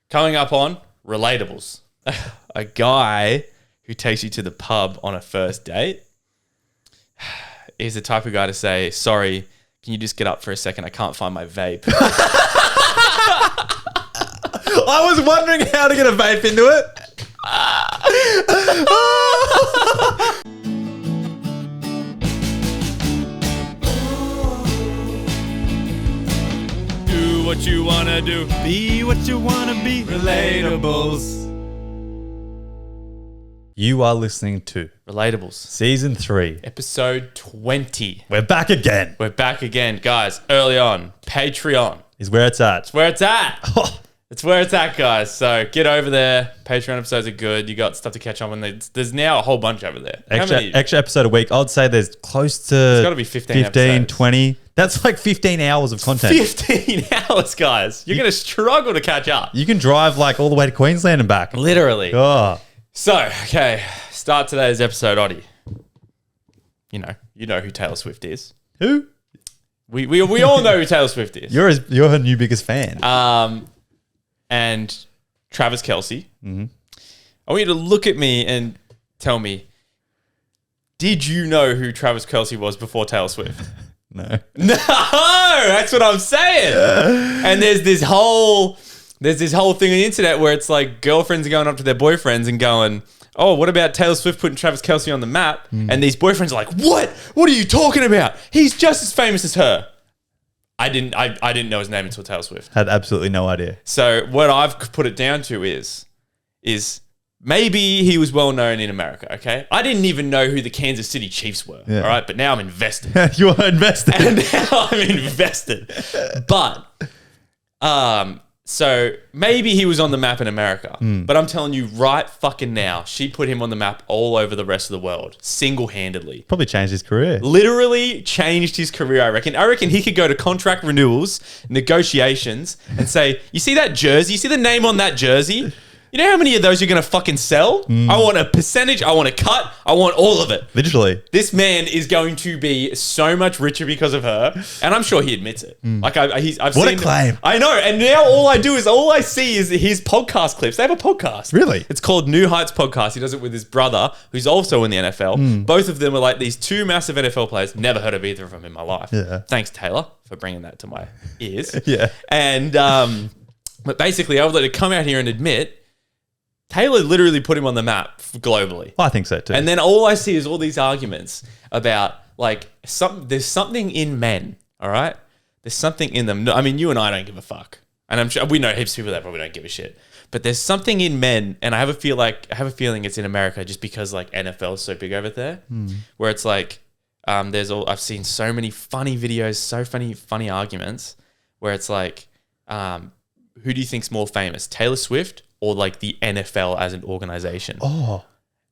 Coming up on Relatables. A guy who takes you to the pub on a first date is the type of guy to say, sorry, can you just get up for a second? I can't find my vape. I was wondering how to get a vape into it. Do what you want to do. Be what you want to be. Relatables. You are listening to Relatables. Season 3. Episode 20. We're back again. We're back again. Guys, early on, Patreon. Is where it's at. It's where it's at. It's where it's at, guys. So get over there. Patreon episodes are good. You got stuff to catch up on. There's now a whole bunch over there. Extra episode a week. I'd say there's close to It's got to be 15 episodes. 20. That's like 15 hours of content. 15 hours, guys. You're going to struggle to catch up. You can drive like all the way to Queensland and back. Literally. Oh. So, okay. Start today's episode, Oddie. You know who Taylor Swift is. Who? We all know who Taylor Swift is. You're her new biggest fan. And Travis Kelce. Mm-hmm. I want you to look at me and tell me, did you know who Travis Kelce was before Taylor Swift? No. No, that's what I'm saying. And there's this whole thing on the internet where it's like girlfriends are going up to their boyfriends and going, oh, what about Taylor Swift putting Travis Kelce on the map? And these boyfriends are like, what? What are you talking about? He's just as famous as her. I didn't know his name until Taylor Swift. Had absolutely no idea. So what I've put it down to is maybe he was well known in America, okay? I didn't even know who the Kansas City Chiefs were, all right? But now I'm invested. You are invested. And now I'm invested. But, so maybe he was on the map in America. But I'm telling you right fucking now, she put him on the map all over the rest of the world, single-handedly. Probably changed his career. Literally changed his career, I reckon. I reckon he could go to contract renewals, negotiations, and say, you see that jersey? You see the name on that jersey? You know how many of those you're going to fucking sell? I want a percentage. I want a cut. I want all of it. Literally. This man is going to be so much richer because of her. And I'm sure he admits it. Like I've What seen a claim. I know. And now all I see is his podcast clips. They have a podcast. Really? It's called New Heights Podcast. He does it with his brother, who's also in the NFL. Both of them are like these two massive NFL players. Never heard of either of them in my life. Yeah. Thanks, Taylor, for bringing that to my ears. Yeah. And but basically, I would like to come out here and admit Taylor literally put him on the map globally. I think so too. And then all I see is all these arguments about like there's something in men, all right? There's something in them. No, I mean, you and I don't give a fuck. And I'm sure we know heaps of people that probably don't give a shit. But there's something in men, and I have a feeling it's in America just because like NFL is so big over there, where it's like I've seen so many funny videos, so funny arguments where it's like, who do you think's more famous, Taylor Swift or like the NFL as an organization? Oh,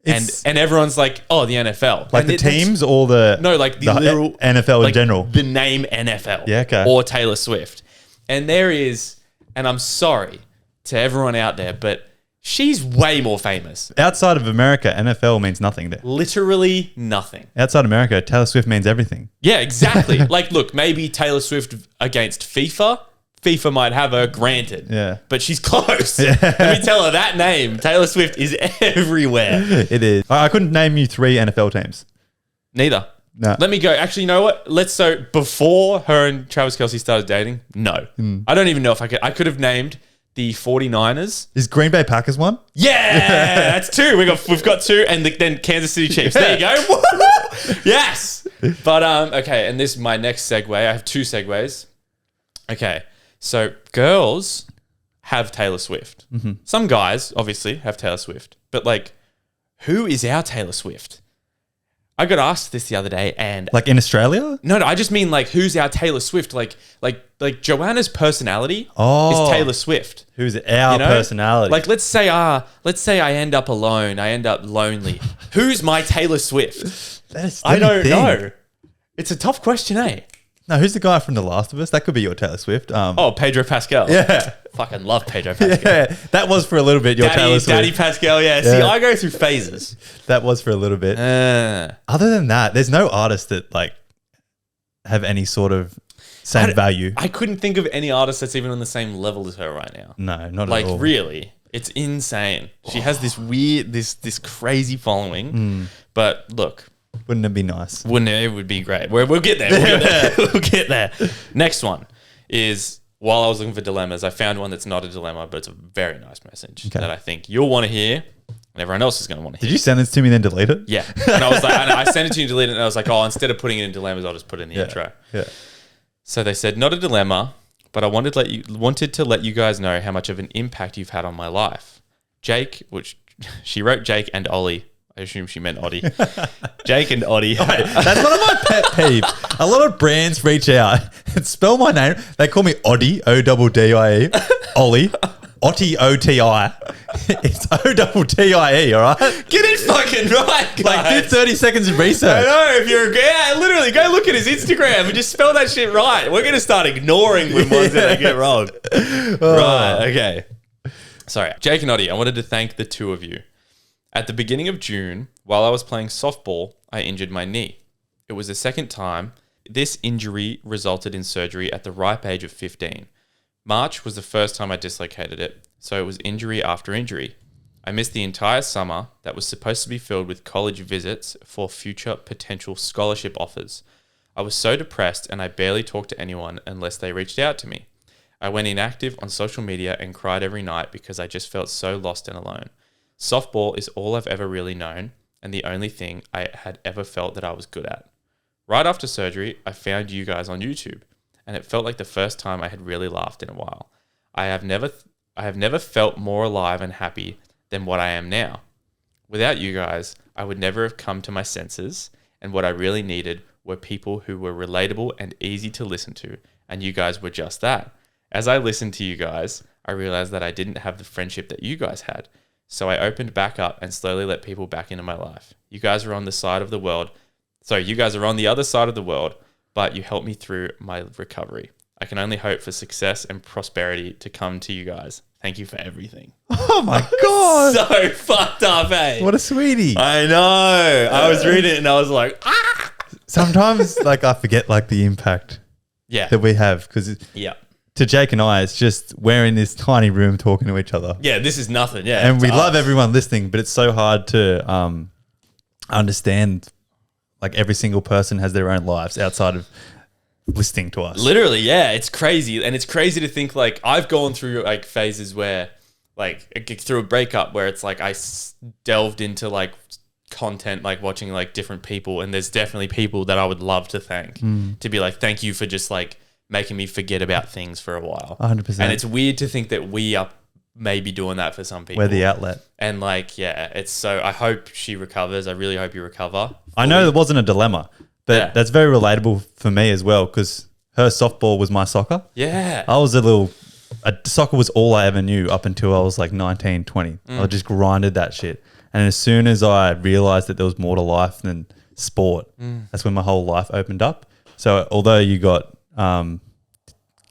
and everyone's like, oh, the NFL, like and the teams or the literal NFL like in general, the name NFL, yeah, okay, or Taylor Swift. And there is, and I'm sorry to everyone out there, but she's way more famous. Outside of America, NFL means nothing there. Literally nothing. Outside America, Taylor Swift means everything. Yeah, exactly. Like, look, maybe Taylor Swift against FIFA might have her, granted. Yeah. But she's close. Yeah. Let me tell her that name. Taylor Swift is everywhere. It is. I couldn't name you 3 NFL teams. Neither. No. Let me go. Actually, you know what? Before her and Travis Kelce started dating, no. I don't even know if I could. I could have named the 49ers. Is Green Bay Packers one? Yeah, that's 2. We've got 2, and then Kansas City Chiefs. There you go. Yes. But okay, and this is my next segue. I have 2 segues. Okay. So girls have Taylor Swift. Some guys obviously have Taylor Swift, but like, who is our Taylor Swift? I got asked this the other day, and like in Australia? No, I just mean like, who's our Taylor Swift? Like Joanna's personality is Taylor Swift. Who's our personality? Like, let's say I end up alone. I end up lonely. Who's my Taylor Swift? I don't know. It's a tough question, eh? No, who's the guy from The Last of Us? That could be your Taylor Swift. Pedro Pascal. Yeah. Fucking love Pedro Pascal. Yeah, that was for a little bit your Taylor Swift. Daddy Pascal, yeah. See, I go through phases. That was for a little bit. Other than that, there's no artists that like have any sort of same value. I couldn't think of any artist that's even on the same level as her right now. No, not Like at all. really, it's insane. She has this weird, this crazy following. But look, Wouldn't it be nice? wouldn't it? It would be great. We'll get there. We'll get there. We'll get there. Next one is, while I was looking for dilemmas, I found one that's not a dilemma, but it's a very nice message that I think you'll want to hear, and everyone else is going to want to hear. Did you send this to me and then delete it? Yeah. And I was like, and I sent it to you and deleted it, and I was like, oh, instead of putting it in dilemmas, I'll just put it in the intro. Yeah. So they said, not a dilemma, but I wanted to let you guys know how much of an impact you've had on my life. Jake, which she wrote Jake and Ollie. I assume she meant Oddie. Jake and Oddie. That's one of my pet peeves. A lot of brands reach out and spell my name. They call me Oddie, O-D-D-I-E, Ollie, Ottie, O-T-I. It's O-T-T-I-E, all right? Get it fucking right, guys. Like, do 30 seconds of I research. know, if you're literally go look at his Instagram and just spell that shit right. We're going to start ignoring when ones that I get wrong. Right, okay. Sorry. Jake and Oddie, I wanted to thank the two of you. At the beginning of June, while I was playing softball, I injured my knee. It was the second time. This injury resulted in surgery at the ripe age of 15. March was the first time I dislocated it, so it was injury after injury. I missed the entire summer that was supposed to be filled with college visits for future potential scholarship offers. I was so depressed and I barely talked to anyone unless they reached out to me. I went inactive on social media and cried every night because I just felt so lost and alone. Softball is all I've ever really known and the only thing I had ever felt that I was good at. Right after surgery, I found you guys on YouTube, and it felt like the first time I had really laughed in a while. I have never felt more alive and happy than what I am now. Without you guys, I would never have come to my senses, and what I really needed were people who were relatable and easy to listen to, and you guys were just that. As I listened to you guys, I realized that I didn't have the friendship that you guys had. So I opened back up and slowly let people back into my life. You guys are on the side of the world. So you guys are on the other side of the world, but you helped me through my recovery. I can only hope for success and prosperity to come to you guys. Thank you for everything. Oh my God. So fucked up, eh? What a sweetie. I know. I was reading it and I was like, ah. Sometimes, like, I forget, like, the impact that we have, because to Jake and I, it's just we're in this tiny room talking to each other. Yeah, this is nothing. Yeah, and we love everyone listening, but it's so hard to understand. Like, every single person has their own lives outside of listening to us. Literally, yeah, it's crazy, and it's crazy to think, like, I've gone through like phases where, like, through a breakup where it's like I delved into like content, like watching like different people, and there's definitely people that I would love to thank to be like, thank you for just like making me forget about things for a while. 100%. And it's weird to think that we are maybe doing that for some people. We're the outlet. And like, yeah, it's so, I hope she recovers. I really hope you recover. I know it wasn't a dilemma, but that's very relatable for me as well, because her softball was my soccer. Yeah. Soccer was all I ever knew up until I was like 19, 20. I just grinded that shit. And as soon as I realized that there was more to life than sport, that's when my whole life opened up. So although you got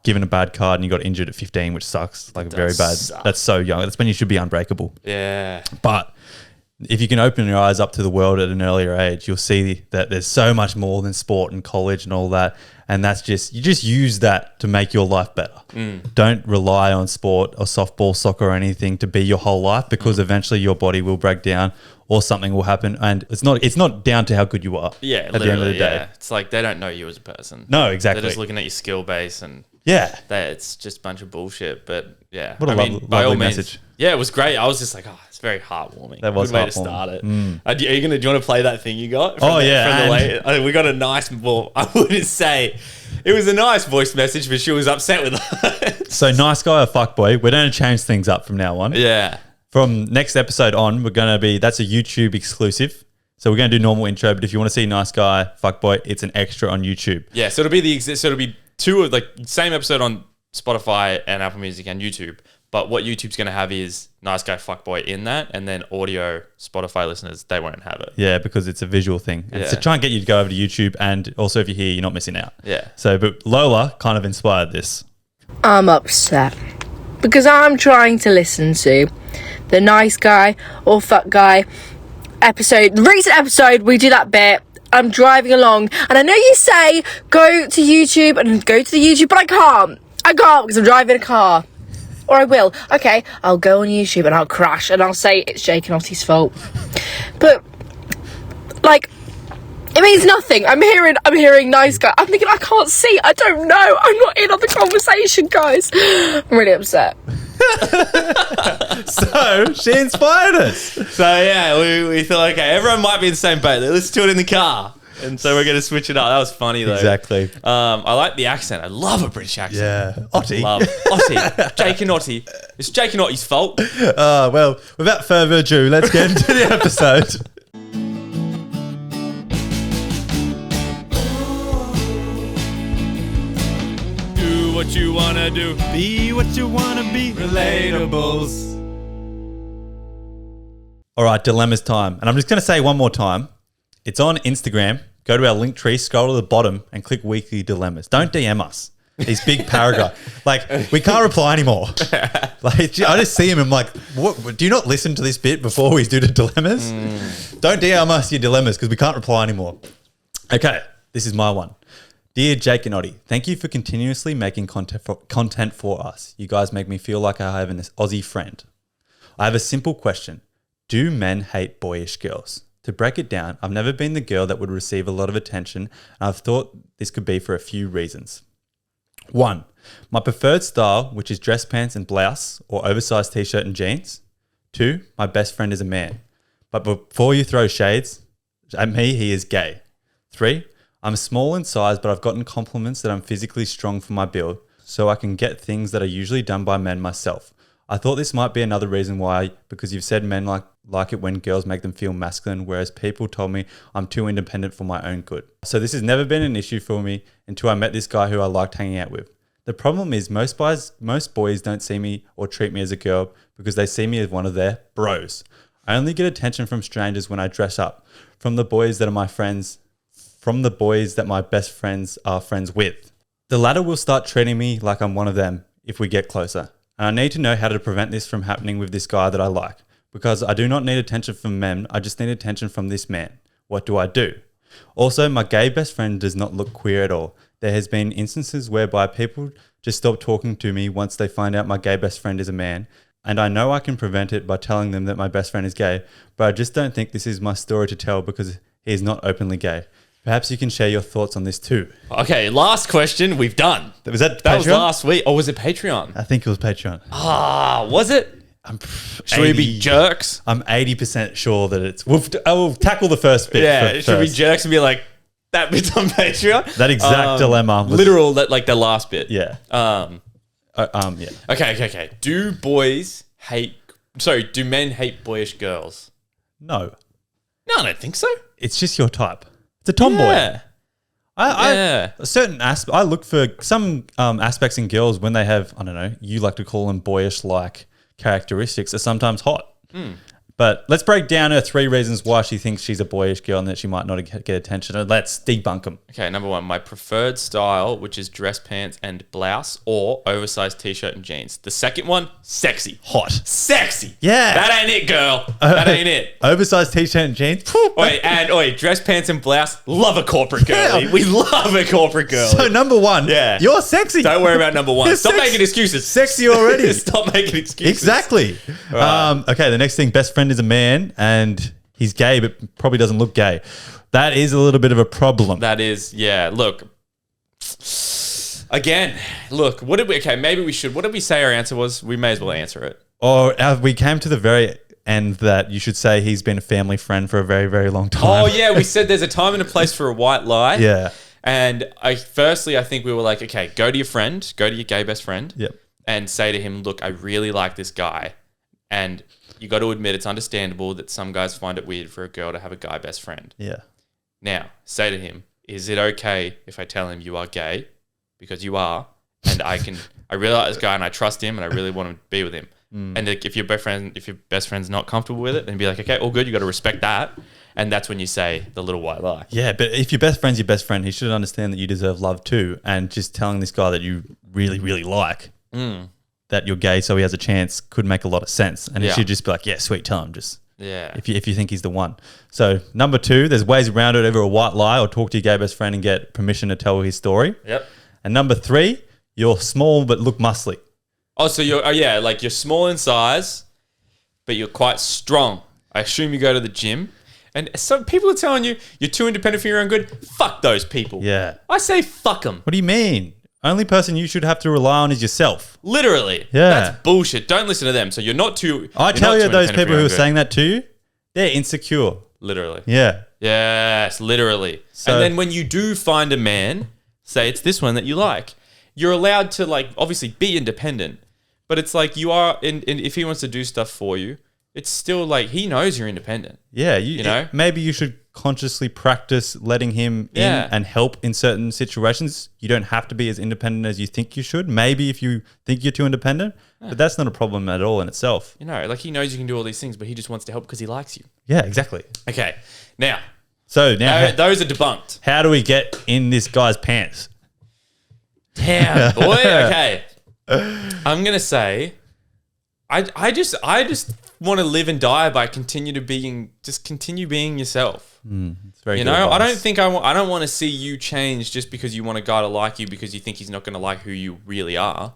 given a bad card and you got injured at 15, which sucks, like very bad. That's so young. That's when you should be unbreakable. Yeah. But if you can open your eyes up to the world at an earlier age, you'll see that there's so much more than sport and college and all that. And that's just, you just use that to make your life better. Don't rely on sport or softball, soccer or anything to be your whole life, because eventually your body will break down or something will happen. And it's not down to how good you are. Yeah, at the end of the day. Yeah. It's like they don't know you as a person. No, exactly. They're just looking at your skill base and it's just a bunch of bullshit. But yeah, what a lovely message. Yeah, it was great. I was just like, oh, it's very heartwarming. That was good way heartwarming. to start it. Do you want to play that thing you got? We got a nice, well, I wouldn't say it was a nice voice message, but she was upset with it. So nice guy or fuckboy, we're going to change things up from now on. Yeah. From next episode on, that's a YouTube exclusive. So we're going to do normal intro, but if you want to see nice guy, fuckboy, it's an extra on YouTube. Yeah, so it'll be two of like same episode on Spotify and Apple Music and YouTube. But what YouTube's going to have is nice guy, fuckboy in that, and then audio Spotify listeners, they won't have it. Yeah, because it's a visual thing. And to try and get you to go over to YouTube, and also if you're here, you're not missing out. Yeah. So, but Lola kind of inspired this. I'm upset because I'm trying to listen to the nice guy or fuck guy episode. The recent episode, we do that bit I'm driving along, and I know you say go to YouTube and go to the YouTube, but I can't because I'm driving a car. Or I will. Okay, I'll go on YouTube and I'll crash and I'll say it's Jake and Ottie's fault. But like, it means nothing. I'm hearing nice guy. I'm thinking I can't see. I don't know. I'm not in on the conversation, guys. I'm really upset. So she inspired us. So yeah, we thought, okay, everyone might be in the same boat. Let's do it in the car. And so we're going to switch it up. That was funny though. Exactly. I like the accent. I love a British accent. Yeah. Ottie. Love Ottie. Jake and Ottie. It's Jake and Ottie's fault. Well, without further ado, let's get into the episode. Do what you want to do. Be what you want to be. Relatables. All right, dilemmas time. And I'm just going to say one more time. It's on Instagram. Go to our link tree, scroll to the bottom, and click weekly dilemmas. Don't DM us these big paragraphs. Like, we can't reply anymore. Like, I just see him and I'm like, what? Do you not listen to this bit before we do the dilemmas? Don't DM us your dilemmas because we can't reply anymore. Okay, this is my one. Dear Jake and Oddie, thank you for continuously making content for us. You guys make me feel like I have an Aussie friend. I have a simple question. Do men hate boyish girls? To break it down, I've never been the girl that would receive a lot of attention, and I've thought this could be for a few reasons. 1. My preferred style, which is dress pants and blouse, or oversized t-shirt and jeans. 2. My best friend is a man. But before you throw shades at me, he is gay. 3. I'm small in size, but I've gotten compliments that I'm physically strong for my build, so I can get things that are usually done by men myself. I thought this might be another reason why, because you've said men like it when girls make them feel masculine, whereas people told me I'm too independent for my own good. So this has never been an issue for me until I met this guy who I liked hanging out with. The problem is most boys don't see me or treat me as a girl because they see me as one of their bros. I only get attention from strangers when I dress up, from the boys that my best friends are friends with. The latter will start treating me like I'm one of them if we get closer. And I need to know how to prevent this from happening with this guy that I like. Because I do not need attention from men, I just need attention from this man. What do I do? Also, my gay best friend does not look queer at all. There has been instances whereby people just stop talking to me once they find out my gay best friend is a man. And I know I can prevent it by telling them that my best friend is gay, but I just don't think this is my story to tell because he is not openly gay. Perhaps you can share your thoughts on this too. Okay, last question. We've done. Was that That was Patreon? last week. Or was it Patreon? I think it was Patreon. Was it? Should we be jerks? I'm 80% sure that it's... I will tackle the first bit Should we first. jerks and be like, that bit's on Patreon? That exact dilemma. Was, Literal, like the last bit. Yeah. Yeah. Okay. Do men hate boyish girls? No. No, I don't think so. It's just your type. It's a tomboy. Yeah. I look for some aspects in girls when they have, I don't know, you like to call them boyish-like characteristics are sometimes hot. But let's break down her 3 reasons why she thinks she's a boyish girl and that she might not get attention. And let's debunk them. Okay, number 1, my preferred style, which is dress pants and blouse or oversized t-shirt and jeans. The second one, sexy. Hot. Sexy. Yeah. That ain't it, girl. That ain't it. Oversized t-shirt and jeans. Dress pants and blouse, love a corporate girlie. Yeah. We love a corporate girlie. So number 1, Yeah. you're sexy. Don't worry about number 1. You're Stop sexy. making excuses. Sexy already. Stop making excuses. Exactly. Okay, the next thing, best friend is a man and he's gay but probably doesn't look gay. That is a little bit of a problem. That is, yeah. Look, again, what did we say our answer was? We may as well answer it. Or we came to the very end that you should say he's been a family friend for a very, very long time. Oh, yeah. We said there's a time and a place for a white lie. Yeah. And I think we were like, okay, go to your gay best friend. Yep. And say to him, look, I really like this guy. And you got to admit it's understandable that some guys find it weird for a girl to have a guy best friend. Yeah. Now, say to him, is it okay if I tell him you are gay? Because you are. And I really like this guy and I trust him and I really want to be with him. And if your best friend's not comfortable with it, then be like, okay, all good. You got to respect that. And that's when you say the little white lie. Yeah, but if your best friend's your best friend, he should understand that you deserve love too. And just telling this guy that you really, really like that you're gay so he has a chance could make a lot of sense. And he should just be like, yeah, sweet, tell him. Yeah. If you think he's the one. So number 2, there's ways around it, either a white lie or talk to your gay best friend and get permission to tell his story. Yep. And number 3, you're small but look muscly. Oh, so like you're small in size, but you're quite strong. I assume you go to the gym. And some people are telling you you're too independent for your own good. Fuck those people. Yeah. I say fuck them. What do you mean? Only person you should have to rely on is yourself. Literally. Yeah. That's bullshit. Don't listen to them. So you're not too... I tell you, those people who are good. saying that to you, they're insecure. Literally. Yeah. Yes, literally. So- and then when you do find a man, say it's this one that you like, you're allowed to like obviously be independent, but it's like you are, and if he wants to do stuff for you, it's still like he knows you're independent. Yeah. You know? Maybe you should consciously practice letting him in and help in certain situations. You don't have to be as independent as you think you should. Maybe if you think you're too independent, but that's not a problem at all in itself. You know, like he knows you can do all these things, but he just wants to help because he likes you. Yeah, exactly. Okay. Now, So now, those are debunked. how do we get in this guy's pants? Damn, boy. Okay. I'm going to say, I just want to live and die by continue being yourself. It's very You good know, I advice. don't think I don't want to see you change just because you want a guy to like you because you think he's not going to like who you really are.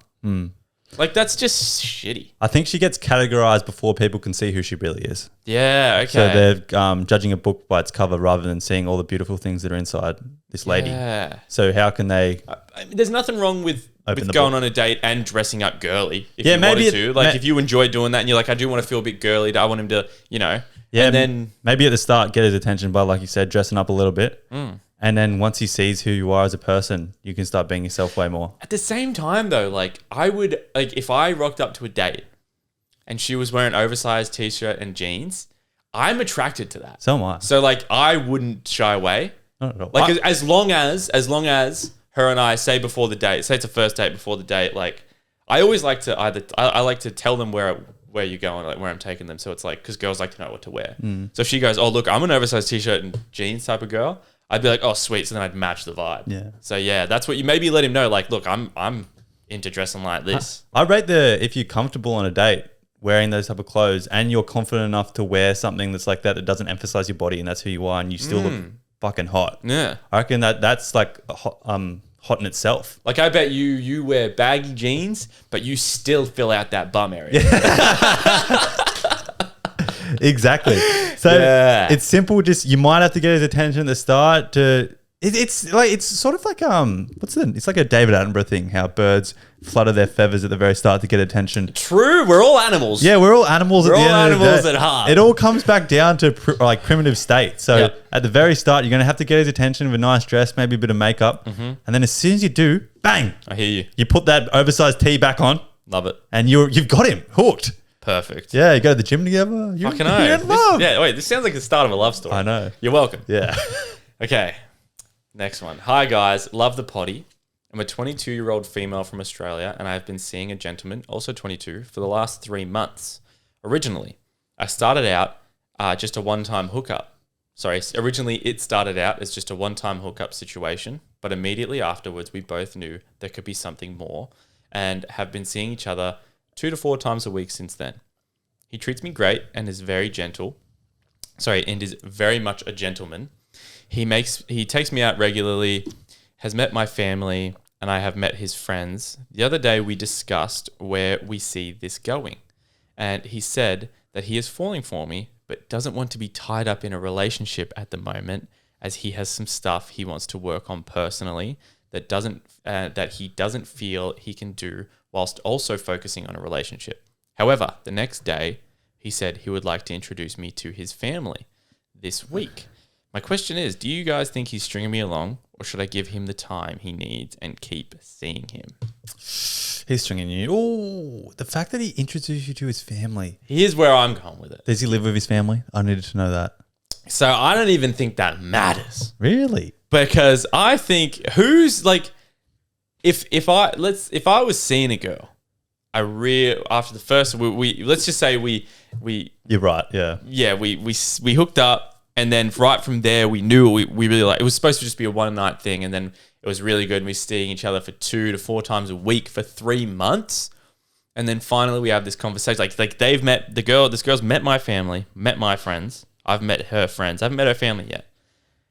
Like that's just shitty. I think she gets categorized before people can see who she really is. Yeah. Okay. So they're judging a book by its cover rather than seeing all the beautiful things that are inside this lady. Yeah. So how can they? I mean, there's nothing wrong with Open the going book. on a date and dressing up girly if Yeah, you maybe wanted to. Like ma- if you enjoy doing that and you're like, I do want to feel a bit girly. I want him to, you know. Yeah, And then maybe at the start get his attention by, like you said, dressing up a little bit, Mm. and then once he sees who you are as a person, you can start being yourself way more. at the same time though, like I would like if I rocked up to a date and she was wearing oversized t-shirt and jeans, I'm attracted to that. So am I. So like I wouldn't shy away. Not at all. Like as long as her and I say before the date, say it's a first date before the date, like I always like to I like to tell them where you're going, like where I'm taking them. So it's like, because girls like to know what to wear. So if she goes, oh look, I'm an oversized t-shirt and jeans type of girl, I'd be like, oh sweet. So then I'd match the vibe. Yeah. So yeah, that's what you maybe let him know. Like, look, I'm into dressing like this. I rate if you're comfortable on a date wearing those type of clothes and you're confident enough to wear something that's like that doesn't emphasize your body and that's who you are and you still look fucking hot. Yeah. I reckon that's like hot in itself. Like I bet you wear baggy jeans, but you still fill out that bum area. Exactly. So Yeah. it's simple. Just you might have to get his attention at the start to. It's sort of like it's like a David Attenborough thing. How birds flutter their feathers at the very start to get attention. True, we're all animals. Yeah, we're all animals. We're at the all end of the animals day. at heart. It all comes back down to primitive state. So Yep. at the very start, you're going to have to get his attention with a nice dress, maybe a bit of makeup, and then as soon as you do, bang! I hear you. You put that oversized tee back on, Love it. and you've got him hooked. Perfect. Yeah, you go to the gym together. Fucking You're know. in love. This sounds like the start of a love story. I know. You're welcome. Yeah. Okay. Next one. Hi guys, love the potty. I'm a 22-year-old female from Australia and I've been seeing a gentleman, also 22, for the last 3 months. Originally, it started out as just a one-time hookup situation, but immediately afterwards we both knew there could be something more and have been seeing each other 2 to 4 times a week since then. He treats me great and is very gentle. And is very much a gentleman. He takes me out regularly, has met my family, and I have met his friends. The other day we discussed where we see this going. And he said that he is falling for me, but doesn't want to be tied up in a relationship at the moment, as he has some stuff he wants to work on personally that he doesn't feel he can do whilst also focusing on a relationship. However, the next day, he said he would like to introduce me to his family this week. My question is, do you guys think he's stringing me along, or should I give him the time he needs and keep seeing him? He's stringing you. Oh, the fact that he introduced you to his family. Here's where I'm going with it. Does he live with his family? I needed to know that. So I don't even think that matters, Really? because I think who's like, if I was seeing a girl, after the first we let's just say we You're right. Yeah. we hooked up. And then right from there, we knew we really liked. It was supposed to just be a one-night thing, and then it was really good. And we were seeing each other for 2 to 4 times a week for 3 months. And then finally we have this conversation. Like they've met the girl. This girl's met my family, met my friends. I've met her friends. I haven't met her family yet.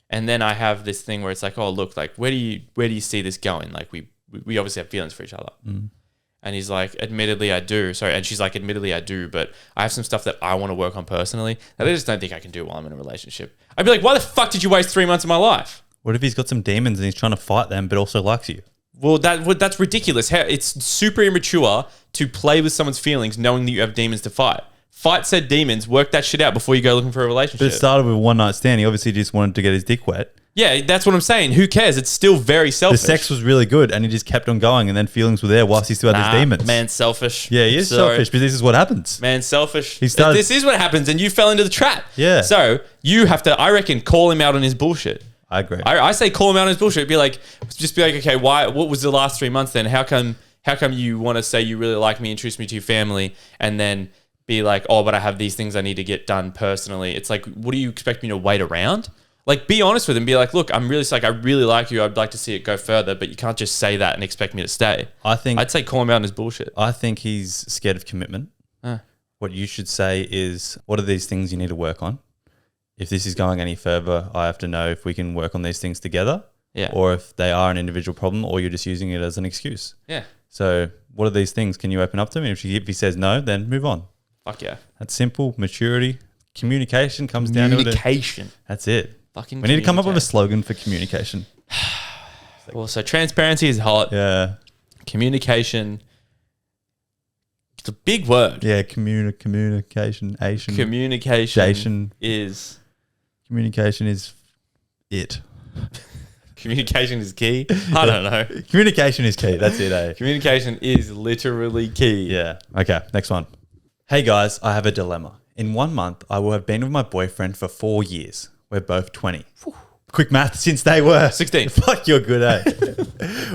And then I have this thing where it's like, oh, look, like where do you see this going? Like we obviously have feelings for each other. And he's like, admittedly, I do. Sorry. And she's like, admittedly, I do. But I have some stuff that I want to work on personally that I just don't think I can do while I'm in a relationship. I'd be like, why the fuck did you waste 3 months of my life? What if he's got some demons and he's trying to fight them, but also likes you? Well, that's ridiculous. It's super immature to play with someone's feelings knowing that you have demons to fight. Fight said demons, work that shit out before you go looking for a relationship. But it started with a one night stand. He obviously just wanted to get his dick wet. Yeah, that's what I'm saying. Who cares? It's still very selfish. The sex was really good and he just kept on going and then feelings were there whilst he still had his demons. Man, selfish. Yeah, he is selfish, but this is what happens. Man, selfish. He started- This is what happens and you fell into the trap. Yeah. So you have to, I reckon, call him out on his bullshit. I agree. I say call him out on his bullshit. Just be like, okay, what was the last 3 months then? How come you want to say you really like me, introduce me to your family, and then be like, oh, but I have these things I need to get done personally. It's like, what do you expect me to wait around? Like, be honest with him. Be like, look, I really like you. I'd like to see it go further, but you can't just say that and expect me to stay. I'd say call him out on his bullshit. I think he's scared of commitment. What you should say is, what are these things you need to work on? If this is going any further, I have to know if we can work on these things together. Yeah. Or if they are an individual problem or you're just using it as an excuse. Yeah. So what are these things? Can you open up to me? If he says no, then move on. Fuck yeah. That's simple. Maturity. Communication comes down to it. Communication. That's it. Fucking we need to come up with a slogan for communication. Well, so transparency is hot. Yeah. Communication. It's a big word. Yeah, communication. Communication is it. Communication is key. I don't know. Communication is key. That's it, eh? Communication is literally key. Yeah. Okay, next one. Hey guys, I have a dilemma. In 1 month, I will have been with my boyfriend for 4 years. We're both 20. Quick math since they were 16. Fuck, you're good, eh?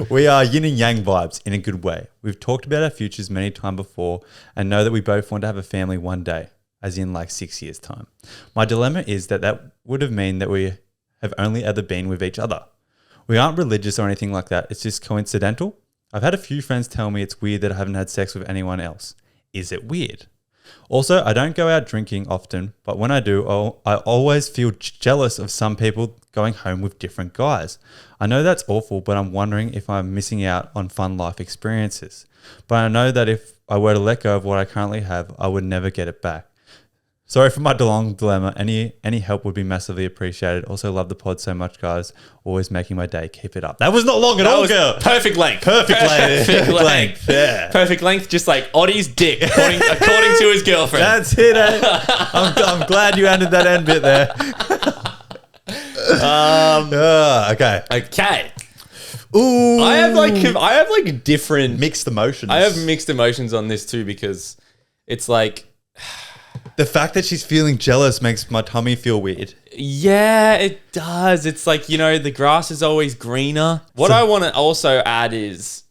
We are yin and yang vibes in a good way. We've talked about our futures many times before and know that we both want to have a family one day, as in like 6 years' time. My dilemma is that would have mean that we have only ever been with each other. We aren't religious or anything like that. It's just coincidental. I've had a few friends tell me it's weird that I haven't had sex with anyone else. Is it weird? Also, I don't go out drinking often, but when I do, I always feel jealous of some people going home with different guys. I know that's awful, but I'm wondering if I'm missing out on fun life experiences. But I know that if I were to let go of what I currently have, I would never get it back. Sorry for my long dilemma. Any help would be massively appreciated. Also love the pod so much, guys. Always making my day. Keep it up. That was not long at all, girl. Perfect length. Perfect length. Perfect length. Yeah. Perfect length, just like Oddie's dick, according to his girlfriend. That's it, eh? I'm glad you ended that end bit there. Okay. Okay. Ooh. I have like different Mixed emotions. I have mixed emotions on this too, because it's like, the fact that she's feeling jealous makes my tummy feel weird. yeah, it does. It's like, the grass is always greener. What I want to also add is,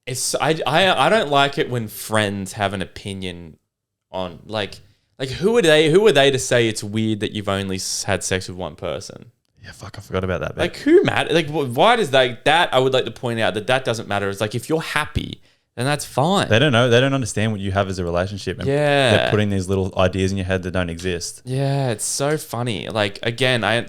I don't like it when friends have an opinion on like who are they to say it's weird that you've only had sex with one person? Yeah, fuck, I forgot about that bit. Like, who matter? Like, why does that? I would like to point out that doesn't matter. It's like, if you're happy, then that's fine. They don't know. They don't understand what you have as a relationship. And Yeah. they're putting these little ideas in your head that don't exist. Yeah, it's so funny. Like, again, my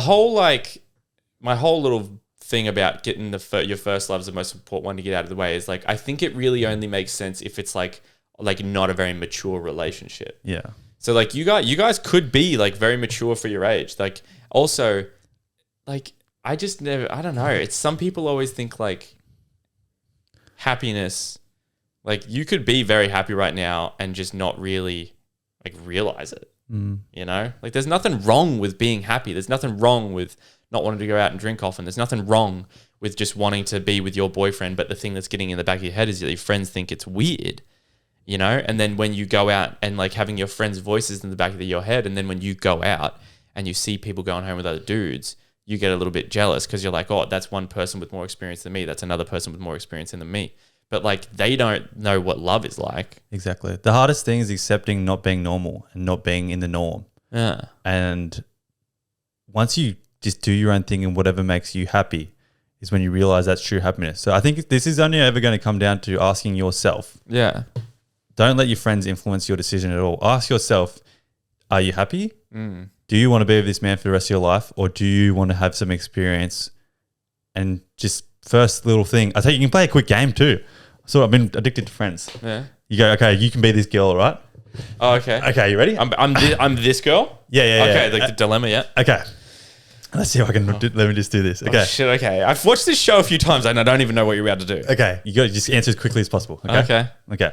whole little thing about getting your first love is the most important one to get out of the way is like, I think it really only makes sense if it's like not a very mature relationship. Yeah. So like you guys could be like very mature for your age. Like, also, like, I don't know. It's some people always think like happiness, like you could be very happy right now and just not really like realize it. Like, there's nothing wrong with being happy. There's nothing wrong with not wanting to go out and drink often. There's nothing wrong with just wanting to be with your boyfriend. But the thing that's getting in the back of your head is that your friends think it's weird, and then when you go out and like having your friends' voices in the back of your head, and then when you go out and you see people going home with other dudes, you get a little bit jealous because you're like, oh, that's one person with more experience than me. That's another person with more experience than me. But like, they don't know what love is like. Exactly. The hardest thing is accepting not being normal and not being in the norm. Yeah. And once you just do your own thing and whatever makes you happy, is when you realize that's true happiness. So I think this is only ever going to come down to asking yourself. Yeah. Don't let your friends influence your decision at all. Ask yourself, are you happy? Do you want to be with this man for the rest of your life, or do you want to have some experience? And just first little thing, I think you can play a quick game too. So I've been addicted to Friends. Yeah. You go, okay, you can be this girl, all right? Oh, okay. Okay, you ready? I'm this girl? Yeah. Okay, like the dilemma, yeah. Okay. Let's see if I can let me just do this. Okay. Oh, shit, okay. I've watched this show a few times and I don't even know what you're about to do. Okay. You got to just answer as quickly as possible. Okay. Okay.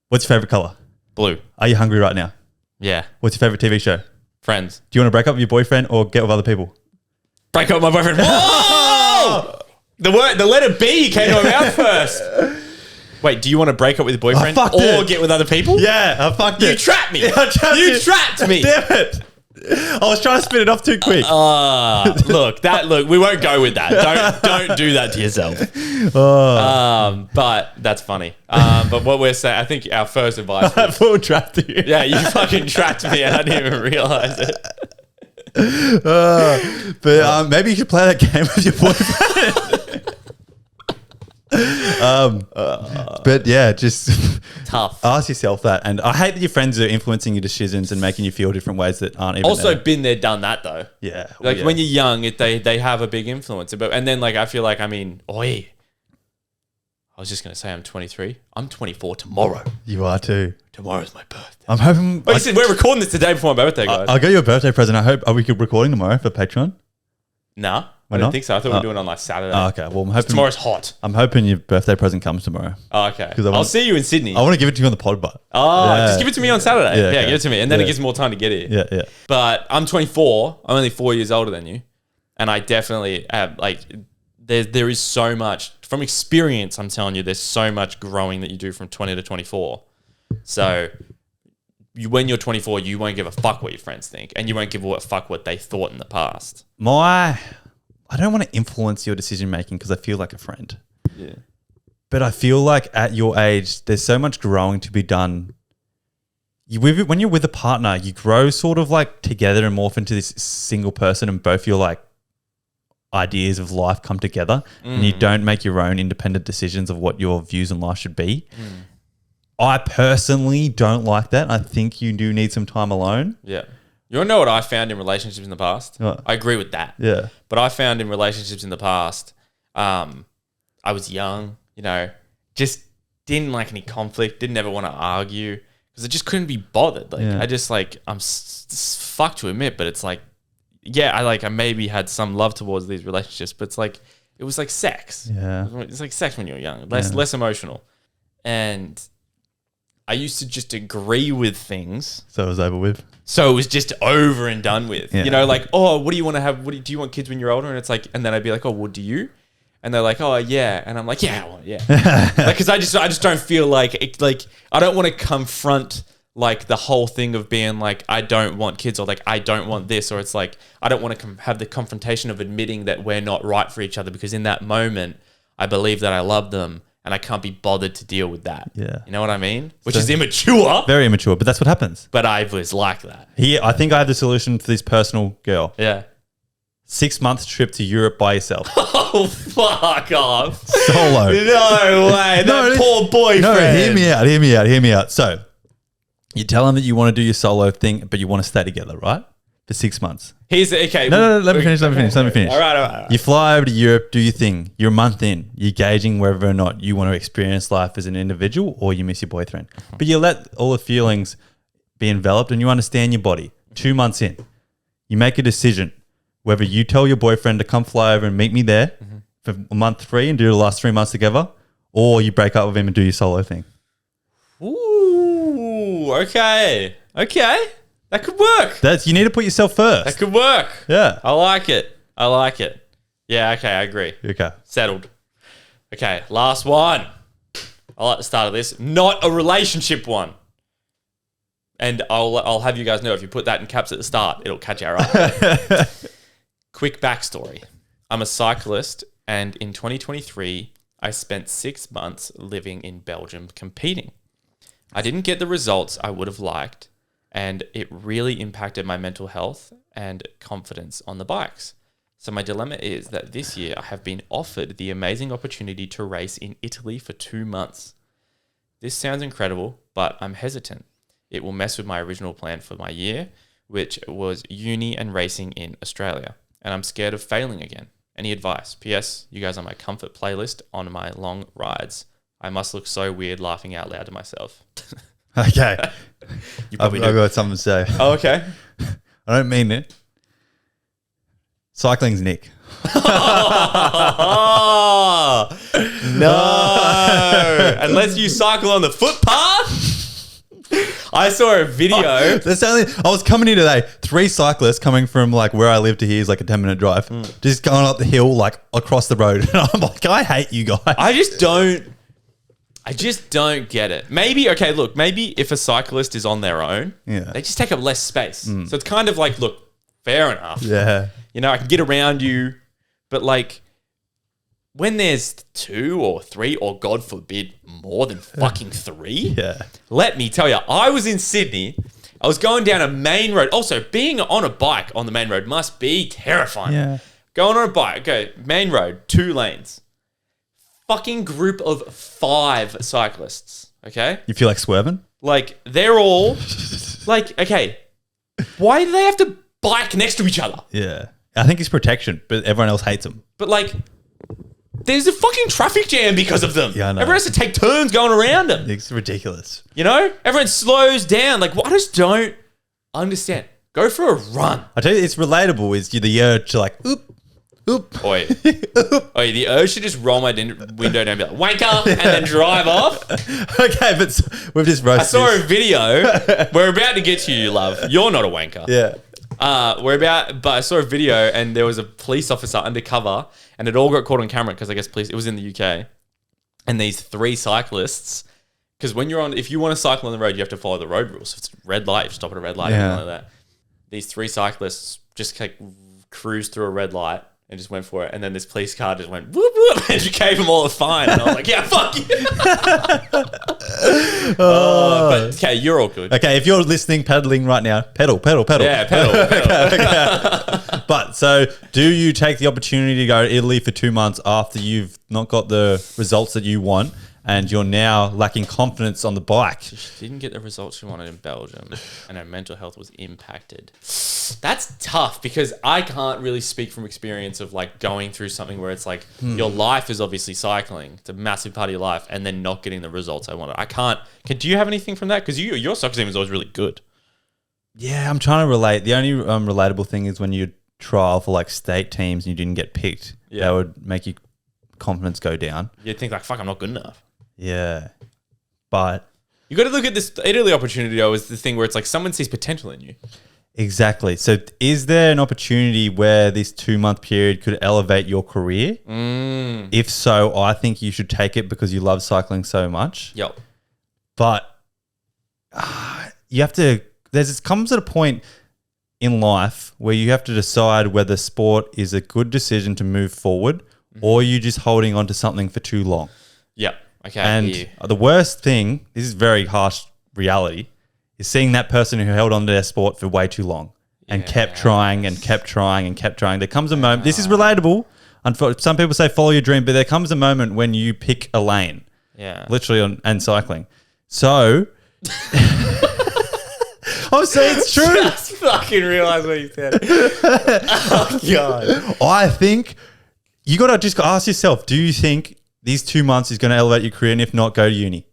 What's your favorite color? Blue. Are you hungry right now? Yeah. What's your favorite TV show? Friends. Do you want to break up with your boyfriend or get with other people? Break up with my boyfriend. Whoa! The letter B came to my mouth first. Wait, do you want to break up with your boyfriend or get with other people? Yeah, I fucked it. You trapped me. Yeah, I trapped you trapped me. Damn it. I was trying to spit it off too quick. Look, we won't go with that. Don't do that to yourself. But that's funny. But what we're saying, I think our first advice was, Full trapped you. yeah, you fucking trapped me and I didn't even realize it. But maybe you should play that game with your boyfriend. But yeah, just Tough. ask yourself that. And I hate that your friends are influencing your decisions and making you feel different ways that aren't even Also there. been there, done that though. Yeah. Like yeah. when you're young, they have a big influence. And then like I feel like, I mean, I was just gonna say I'm 23. I'm 24 tomorrow. You are too. Tomorrow's my birthday. I'm hoping. Wait, so we're recording this today before my birthday, guys. I'll get you a birthday present. I hope. Are we recording tomorrow for Patreon? Nah, Why I didn't not? think so. I thought we were doing it on like Saturday. Oh, okay. Well, I'm hoping Tomorrow's hot. I'm hoping your birthday present comes tomorrow. Oh, okay. I I'll want- see you in Sydney. I want to give it to you on the pod, but Just give it to me on Saturday. Yeah, Yeah, okay. give it to me. And then it Yeah. gives me more time to get here. yeah. But I'm 24. I'm only 4 years older than you. And I definitely have, like, there is so much, from experience, I'm telling you, there's so much growing that you do from 20 to 24. So when you're 24, you won't give a fuck what your friends think. And you won't give a fuck what they thought in the past. I don't want to influence your decision making because I feel like a friend. Yeah. But I feel like at your age, there's so much growing to be done. When you're with a partner, you grow sort of like together and morph into this single person, and both your like ideas of life come together, and you don't make your own independent decisions of what your views on life should be. I personally don't like that. I think you do need some time alone. Yeah. You want to know what I found in relationships in the past? What? I agree with that. Yeah. But I found in relationships in the past, I was young, just didn't like any conflict, didn't ever want to argue because I just couldn't be bothered. Like, Yeah. I just like, I'm fucked to admit, but it's like, yeah, I maybe had some love towards these relationships, but it's like, it was like sex. Yeah. It's like sex when you're young, less emotional. And I used to just agree with things. So it was over with. So it was just over and done with. Yeah. Like, oh, what do you want to have? Do you want kids when you're older? And it's like, and then I'd be like, oh, well, do you? And they're like, oh, yeah. And I'm like, yeah, I want, yeah. Because I just don't feel like I don't want to confront like the whole thing of being like, I don't want kids, or like, I don't want this, or it's like, I don't want to have the confrontation of admitting that we're not right for each other, because in that moment, I believe that I love them. And I can't be bothered to deal with that. Yeah. You know what I mean? Which is immature. Very immature, but that's what happens. But I was like that. I think I have the solution for this personal girl. Yeah. 6 month trip to Europe by yourself. Oh, fuck off. Solo. No way. That poor boyfriend. No, hear me out. So you tell him that you want to do your solo thing, but you want to stay together, right? For 6 months. Okay. No, let me finish. Let me finish. All right. You fly over to Europe, do your thing. You're a month in. You're gauging whether or not you want to experience life as an individual or you miss your boyfriend. But you let all the feelings be enveloped and you understand your body. 2 months in, you make a decision whether you tell your boyfriend to come fly over and meet me there for month 3 and do the last 3 months together, or you break up with him and do your solo thing. Ooh, okay. That could work. You need to put yourself first. That could work. Yeah. I like it. Yeah, okay, I agree. Okay. Settled. Okay, last one. I like the start of this. Not a relationship one. And I'll have you guys know, if you put that in caps at the start, it'll catch our eye. Quick backstory. I'm a cyclist, and in 2023, I spent 6 months living in Belgium competing. I didn't get the results I would have liked, and it really impacted my mental health and confidence on the bikes. So my dilemma is that this year I have been offered the amazing opportunity to race in Italy for 2 months. This sounds incredible, but I'm hesitant. It will mess with my original plan for my year, which was uni and racing in Australia. And I'm scared of failing again. Any advice? P.S. You guys are my comfort playlist on my long rides. I must look so weird laughing out loud to myself. Okay. You I've probably got something to say. Oh, okay. I don't mean it. Cycling's Nick. Oh, no. Unless you cycle on the footpath. I saw a video. I was coming here today. 3 cyclists coming from like where I live to here is like a 10-minute drive. Just going up the hill, like across the road. And I'm like, I hate you guys. I just don't get it. Maybe if a cyclist is on their own, they just take up less space. So it's kind of like, look, fair enough. Yeah. You know, I can get around you, but like when there's 2 or 3 or God forbid more than fucking 3, let me tell you, I was in Sydney. I was going down a main road. Also, being on a bike on the main road must be terrifying. Yeah. Going on a bike, okay, main road, 2 lanes. Fucking group of 5 cyclists, okay? You feel like swerving? Like, they're all, like, okay, why do they have to bike next to each other? Yeah. I think it's protection, but everyone else hates them. But, like, there's a fucking traffic jam because of them. Yeah, I know. Everyone has to take turns going around them. It's ridiculous. You know? Everyone slows down. Like, I just don't understand. Go for a run. I tell you, it's relatable. Is the urge to like, oop. Oi, the urge to just roll my window down and be like, wanker, and then drive off. Okay, but we've just roasted. I saw a video. We're about to get to you, love. You're not a wanker. Yeah. But I saw a video and there was a police officer undercover and it all got caught on camera because I guess it was in the UK. And these 3 cyclists, because if you want to cycle on the road, you have to follow the road rules. If it's a red light, you stop at a red light, and like that. These 3 cyclists just like cruised through a red light and just went for it. And then this police car just went whoop whoop and just gave them all a fine. And I was like, yeah, fuck you. But okay, you're all good. Okay, if you're listening, pedaling right now, pedal. Yeah, pedal. But so do you take the opportunity to go to Italy for 2 months after you've not got the results that you want and you're now lacking confidence on the bike? She didn't get the results she wanted in Belgium and her mental health was impacted. That's tough because I can't really speak from experience of like going through something where it's like your life is obviously cycling. It's a massive part of your life and then not getting the results I wanted. I can't. Do you have anything from that? Because your soccer team is always really good. Yeah, I'm trying to relate. The only relatable thing is when you trial for like state teams and you didn't get picked. Yeah. That would make your confidence go down. You'd think like, fuck, I'm not good enough. Yeah. But you got to look at this Italy opportunity though as the thing where it's like someone sees potential in you. Exactly. So is there an opportunity where this 2-month period could elevate your career? If so, I think you should take it because you love cycling so much. Yep. But you have to, comes at a point in life where you have to decide whether sport is a good decision to move forward or you're just holding on to something for too long. Yep. Okay. And the worst thing, this is very harsh reality, is seeing that person who held on to their sport for way too long and kept trying and kept trying and kept trying. There comes a moment, this is relatable. Some people say follow your dream, but there comes a moment when you pick a lane. Yeah. Literally and cycling. So it's true. Just fucking realize what you said. Oh, God. I think you got to just ask yourself, do you think these 2 months is going to elevate your career? And if not, go to uni.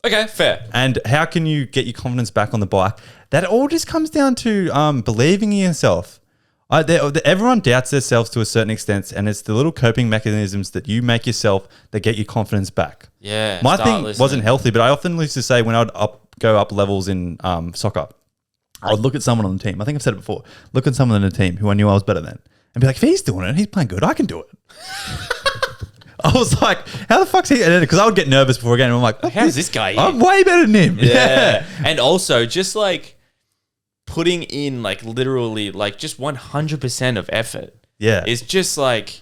Okay, fair. And how can you get your confidence back on the bike? That all just comes down to believing in yourself. Everyone doubts themselves to a certain extent, and it's the little coping mechanisms that you make yourself that get your confidence back. Yeah. My thing wasn't healthy, but I often used to say when I'd go up levels in soccer, I would look at someone on the team. I think I've said it before. Look at someone on the team who I knew I was better than and be like, if he's doing it, he's playing good, I can do it. I was like, how the fuck's he? Because I would get nervous before a game. And I'm like, how's this guy? I'm way better than him. Yeah. And also just like putting in like literally like just 100% of effort. Yeah. Is just like,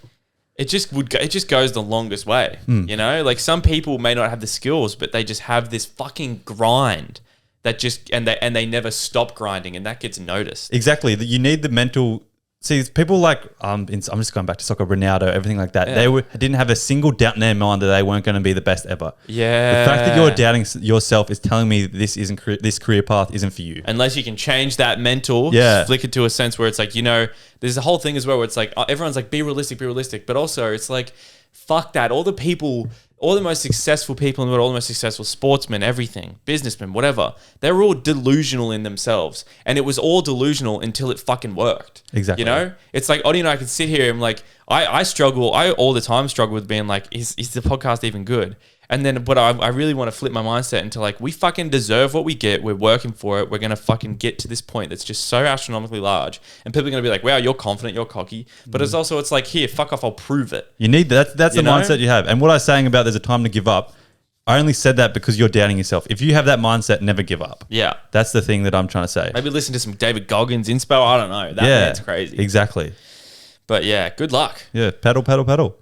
it just goes the longest way. You know, like some people may not have the skills, but they just have this fucking grind that just, and they never stop grinding and that gets noticed. Exactly. You need the mental See, people like I'm just going back to soccer, Ronaldo, everything like that. Yeah. Didn't have a single doubt in their mind that they weren't going to be the best ever. Yeah. The fact that you're doubting yourself is telling me this career path isn't for you. Unless you can change that mental, flick it to a sense where it's like, there's a whole thing as well where it's like, everyone's like, be realistic. But also it's like, fuck that. All the most successful people in the world, all the most successful sportsmen, everything, businessmen, whatever, they're all delusional in themselves. And it was all delusional until it fucking worked. Exactly. It's like, Oddie and I can sit here and like, I struggle, I all the time struggle with being like, is the podcast even good? And then, but I really want to flip my mindset into like, we fucking deserve what we get. We're working for it. We're going to fucking get to this point that's just so astronomically large. And people are going to be like, wow, you're confident, you're cocky. But it's like, here, fuck off, I'll prove it. You need that. That's the mindset you have. And what I was saying about there's a time to give up, I only said that because you're doubting yourself. If you have that mindset, never give up. Yeah. That's the thing that I'm trying to say. Maybe listen to some David Goggins inspo. I don't know. That man's crazy. Exactly. But yeah, good luck. Yeah. Pedal, pedal, pedal.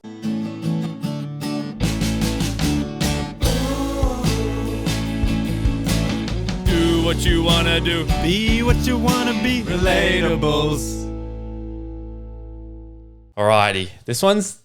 Do what you want to do. Be what you want to be. Relatables. Alrighty. This one's...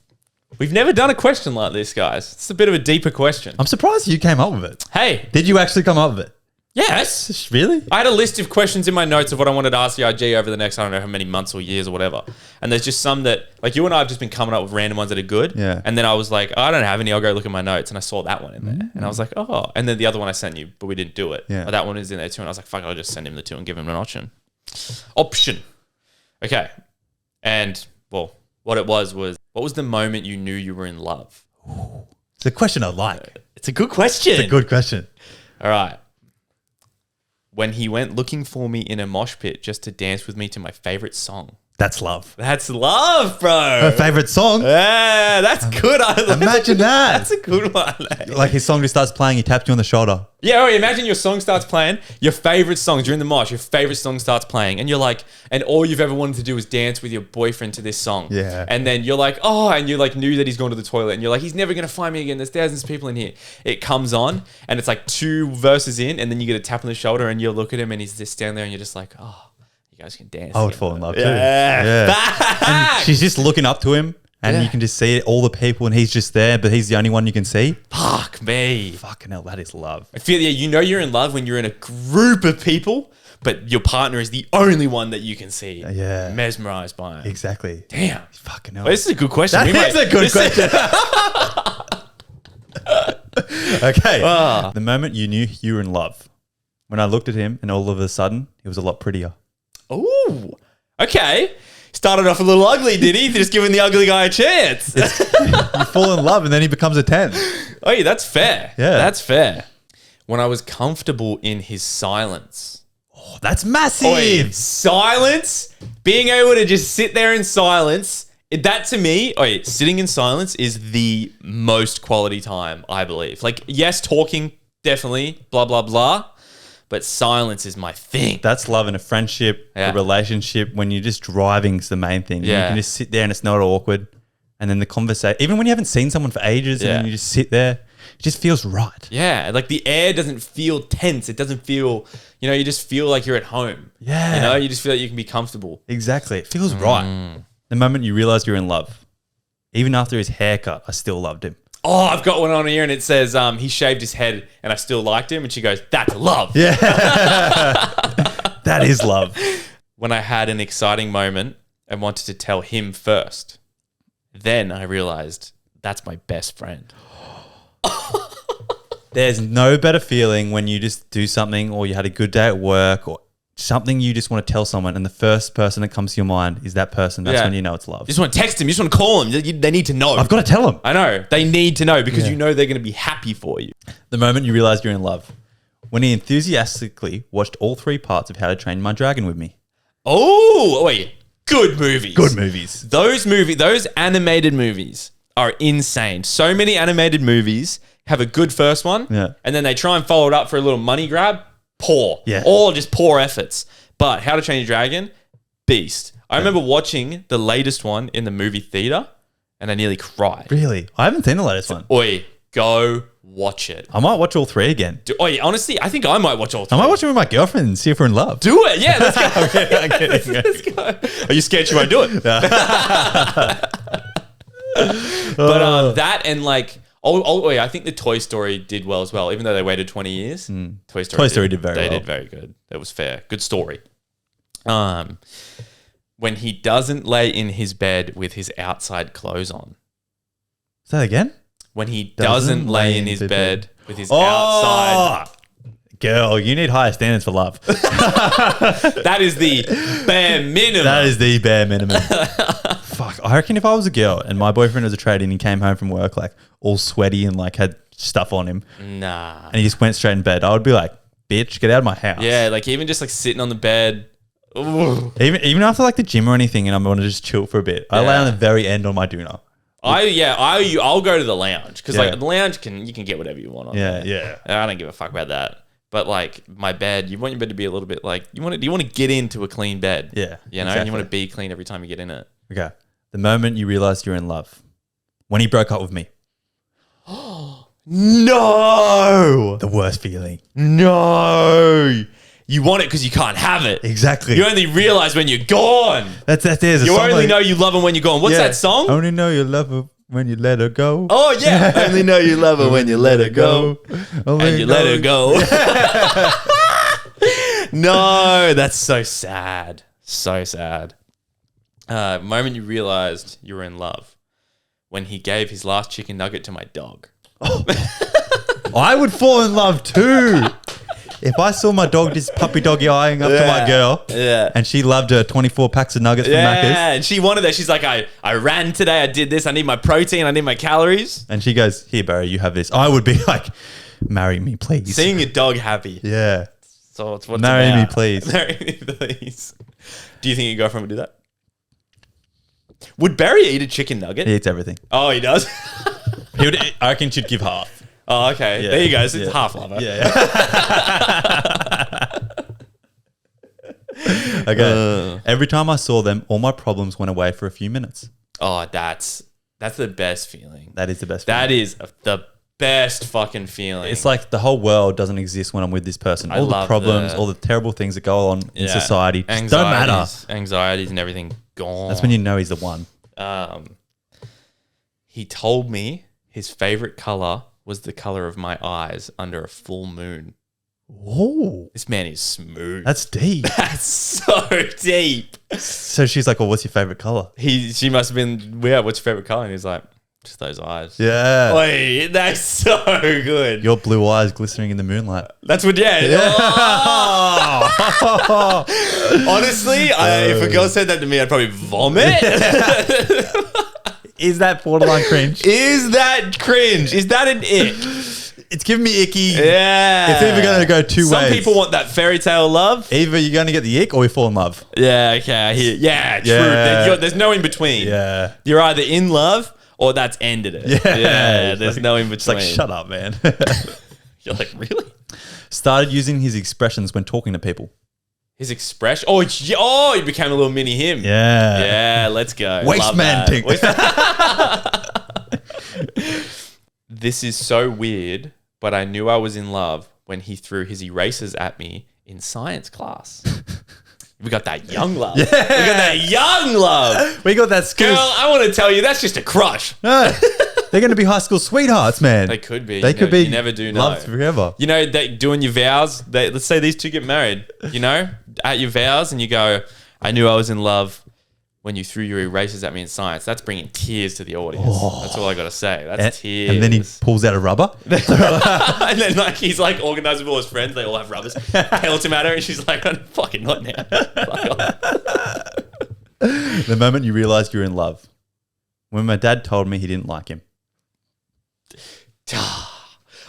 We've never done a question like this, guys. It's a bit of a deeper question. I'm surprised you came up with it. Hey. Did you actually come up with it? Yes. Really? I had a list of questions in my notes of what I wanted to ask the IG over the next, I don't know how many months or years or whatever. And there's just some that, like you and I have just been coming up with random ones that are good. Yeah. And then I was like, I don't have any. I'll go look at my notes. And I saw that one in there. And I was like, oh. And then the other one I sent you, but we didn't do it. Yeah. But that one is in there too. And I was like, fuck, I'll just send him the two and give him an option. Okay. And, well, what it was, what was the moment you knew you were in love? It's a question I like. It's a good question. It's a good question. All right. When he went looking for me in a mosh pit just to dance with me to my favorite song. That's love. That's love, bro. Her favorite song. Yeah, that's good. Imagine that. That's a good one. Like his song just starts playing, he taps you on the shoulder. Yeah, oh, imagine your song starts playing, your favorite song during the mosh, your favorite song starts playing, and you're like, and all you've ever wanted to do is dance with your boyfriend to this song. Yeah. And then you're like, oh, and you like knew that he's gone to the toilet, and you're like, he's never gonna find me again. There's thousands of people in here. It comes on, and it's like 2 verses in, and then you get a tap on the shoulder, and you look at him, and he's just standing there, and you're just like, oh, you guys can dance. I would together. fall in love too. Yeah. And she's just looking up to him, and you can just see all the people, and he's just there, but he's the only one you can see. Fuck me. Fucking hell, that is love. I feel, you're in love when you're in a group of people, but your partner is the only one that you can see. Yeah. Mesmerized by him. Exactly. Damn. Fucking hell. Well, this is a good question. That is a good question. Okay. The moment you knew you were in love. When I looked at him, and all of a sudden, he was a lot prettier. Ooh. Okay. Started off a little ugly, did he? Just giving the ugly guy a chance. You fall in love, and then he becomes a 10. Oh, yeah, that's fair. Yeah. That's fair. When I was comfortable in his silence. Oh, that's massive. Oi, silence, being able to just sit there in silence, that to me, sitting in silence is the most quality time, I believe. Like, yes, talking, definitely, blah, blah, blah, but silence is my thing. That's love in a friendship, a relationship. When you're just driving is the main thing. Yeah. You can just sit there and it's not awkward. And then the conversation, even when you haven't seen someone for ages and then you just sit there, it just feels right. Yeah, like the air doesn't feel tense. It doesn't feel, you just feel like you're at home. Yeah. You just feel like you can be comfortable. Exactly. It feels right. The moment you realize you're in love, even after his haircut, I still loved him. Oh, I've got one on here and it says he shaved his head and I still liked him. And she goes, that's love. Yeah. That is love. When I had an exciting moment and wanted to tell him first, then I realized that's my best friend. There's no better feeling when you just do something or you had a good day at work or something you just want to tell someone and the first person that comes to your mind is that person. That's when you know it's love. You just want to text him. You just want to call him. They need to know. I've got to tell them. I know. They need to know because you know they're going to be happy for you. The moment you realize you're in love. When he enthusiastically watched all 3 parts of How to Train My Dragon with me. Oh, wait. Good movies. Good movies. Those animated movies are insane. So many animated movies have a good first one. Yeah. And then they try and follow it up for a little money grab. Poor. Yeah. All just poor efforts. But How to Train Your Dragon, beast. I remember watching the latest one in the movie theater and I nearly cried. Really? I haven't seen the latest one. Oi, Go watch it. I might watch all 3 again. Oh yeah, honestly, I think I might watch all 3. I might watch it with my girlfriend and see if we're in love. Do it. Yeah, let's go. Okay, I'm kidding. Let's go. Are you scared she won't do it? But that and like, yeah, I think the Toy Story did well as well, even though they waited 20 years. Toy Story did very well. They did very good. That was fair. Good story. When he doesn't lay in his bed with his outside clothes on. Say that again? When he doesn't lay in his bed with his outside. Girl, you need higher standards for love. That is the bare minimum. That is the bare minimum. Fuck, I reckon if I was a girl and my boyfriend was a tradie and he came home from work like all sweaty and like had stuff on him. Nah. And he just went straight in bed, I would be like, bitch, get out of my house. Yeah, like even just like sitting on the bed. Ooh. Even after like the gym or anything and I want to just chill for a bit, I lay on the very end on my doona. I'll go to the lounge because like Yeah. the lounge you can get whatever you want on there. Yeah. I don't give a fuck about that. But like my bed, you want your bed to be a little bit like you want to get into a clean bed. Yeah, you know, and you want to be clean every time you get in it. Okay. The moment you realized you're in love. When he broke up with me. No, The worst feeling. no, you want it because you can't have it. Exactly. You only realize when you're gone. There's a You song only like- know you love him when you're gone. What's that song? Only know you love her when you let her go. Oh yeah, only know you love her when you let her go. Only And you let her go. No, that's so sad. So sad. Moment you realized you were in love. When he gave his last chicken nugget to my dog. I would fall in love too. If I saw my dog, this puppy doggy eyeing up to my girl, and she loved her 24 packs of nuggets from Macca's, And she wanted that. She's like, I ran today. I did this. I need my protein. I need my calories. and she goes, "Here, Barry, you have this." I would be like, "Marry me, please." Seeing your dog happy. Yeah. So it's what's Marry me, about. please. Marry me, please. Do you think your girlfriend would do that? Would Barry eat a chicken nugget? He eats everything. Oh, he does? He would. I reckon she'd give half. Oh, okay. Yeah. There you go. So it's Yeah. half lover. Yeah. Okay. Every time I saw them, all my problems went away for a few minutes. Oh, that's the best feeling. That is the best. That feeling. is the best fucking feeling. It's like the whole world doesn't exist when I'm with this person. I All the love problems, the- all the terrible things that go on in society just don't matter. Anxieties and everything gone. That's when you know he's the one. He told me his favorite color was the color of my eyes under a full moon. Whoa. This man is smooth. That's deep. That's so deep. So she's like, "Well, what's your favorite color?" She must have been, yeah, what's your favorite color? And he's like, just those eyes. Yeah. Wait, that's so good. Your blue eyes glistening in the moonlight. That's what, yeah. Oh. Honestly, if a girl said that to me, I'd probably vomit. Is that borderline cringe? Is that cringe? Is that an ick? It's giving me icky. Yeah. It's either going to go two Some ways. people want that fairy tale love. Either you're going to get the ick or we fall in love. Yeah, okay, I hear. Yeah, true. Yeah. There's no in between. Yeah. You're either in love or that's ended it. Yeah, there's no in It's between. like, shut up, man. You're like, really? Started using his expressions when talking to people. His expression. Oh, he became a little mini him. Yeah. Yeah, let's go. Waste Love man that. thing. This is so weird, but I knew I was in love when he threw his erasers at me in science class. We got that young love. Yeah. We got that young love. We got that skill. Girl, I want to tell you, that's just a crush. No, they're going to be high school sweethearts, man. They could be. They could be. You never do know. Loved forever. You know, doing your vows. Let's say these two get married. You know, at your vows, and you go, "I knew I was in love when you threw your erasers at me in science." That's bringing tears to the audience. That's all I got to say. That's tears. And then he pulls out a rubber. And then like he's like organized with all his friends. They all have rubbers. Pelt him at her, and she's like, "I'm fucking not now." Fuck off. The moment you realized you're in love. When my dad told me he didn't like him.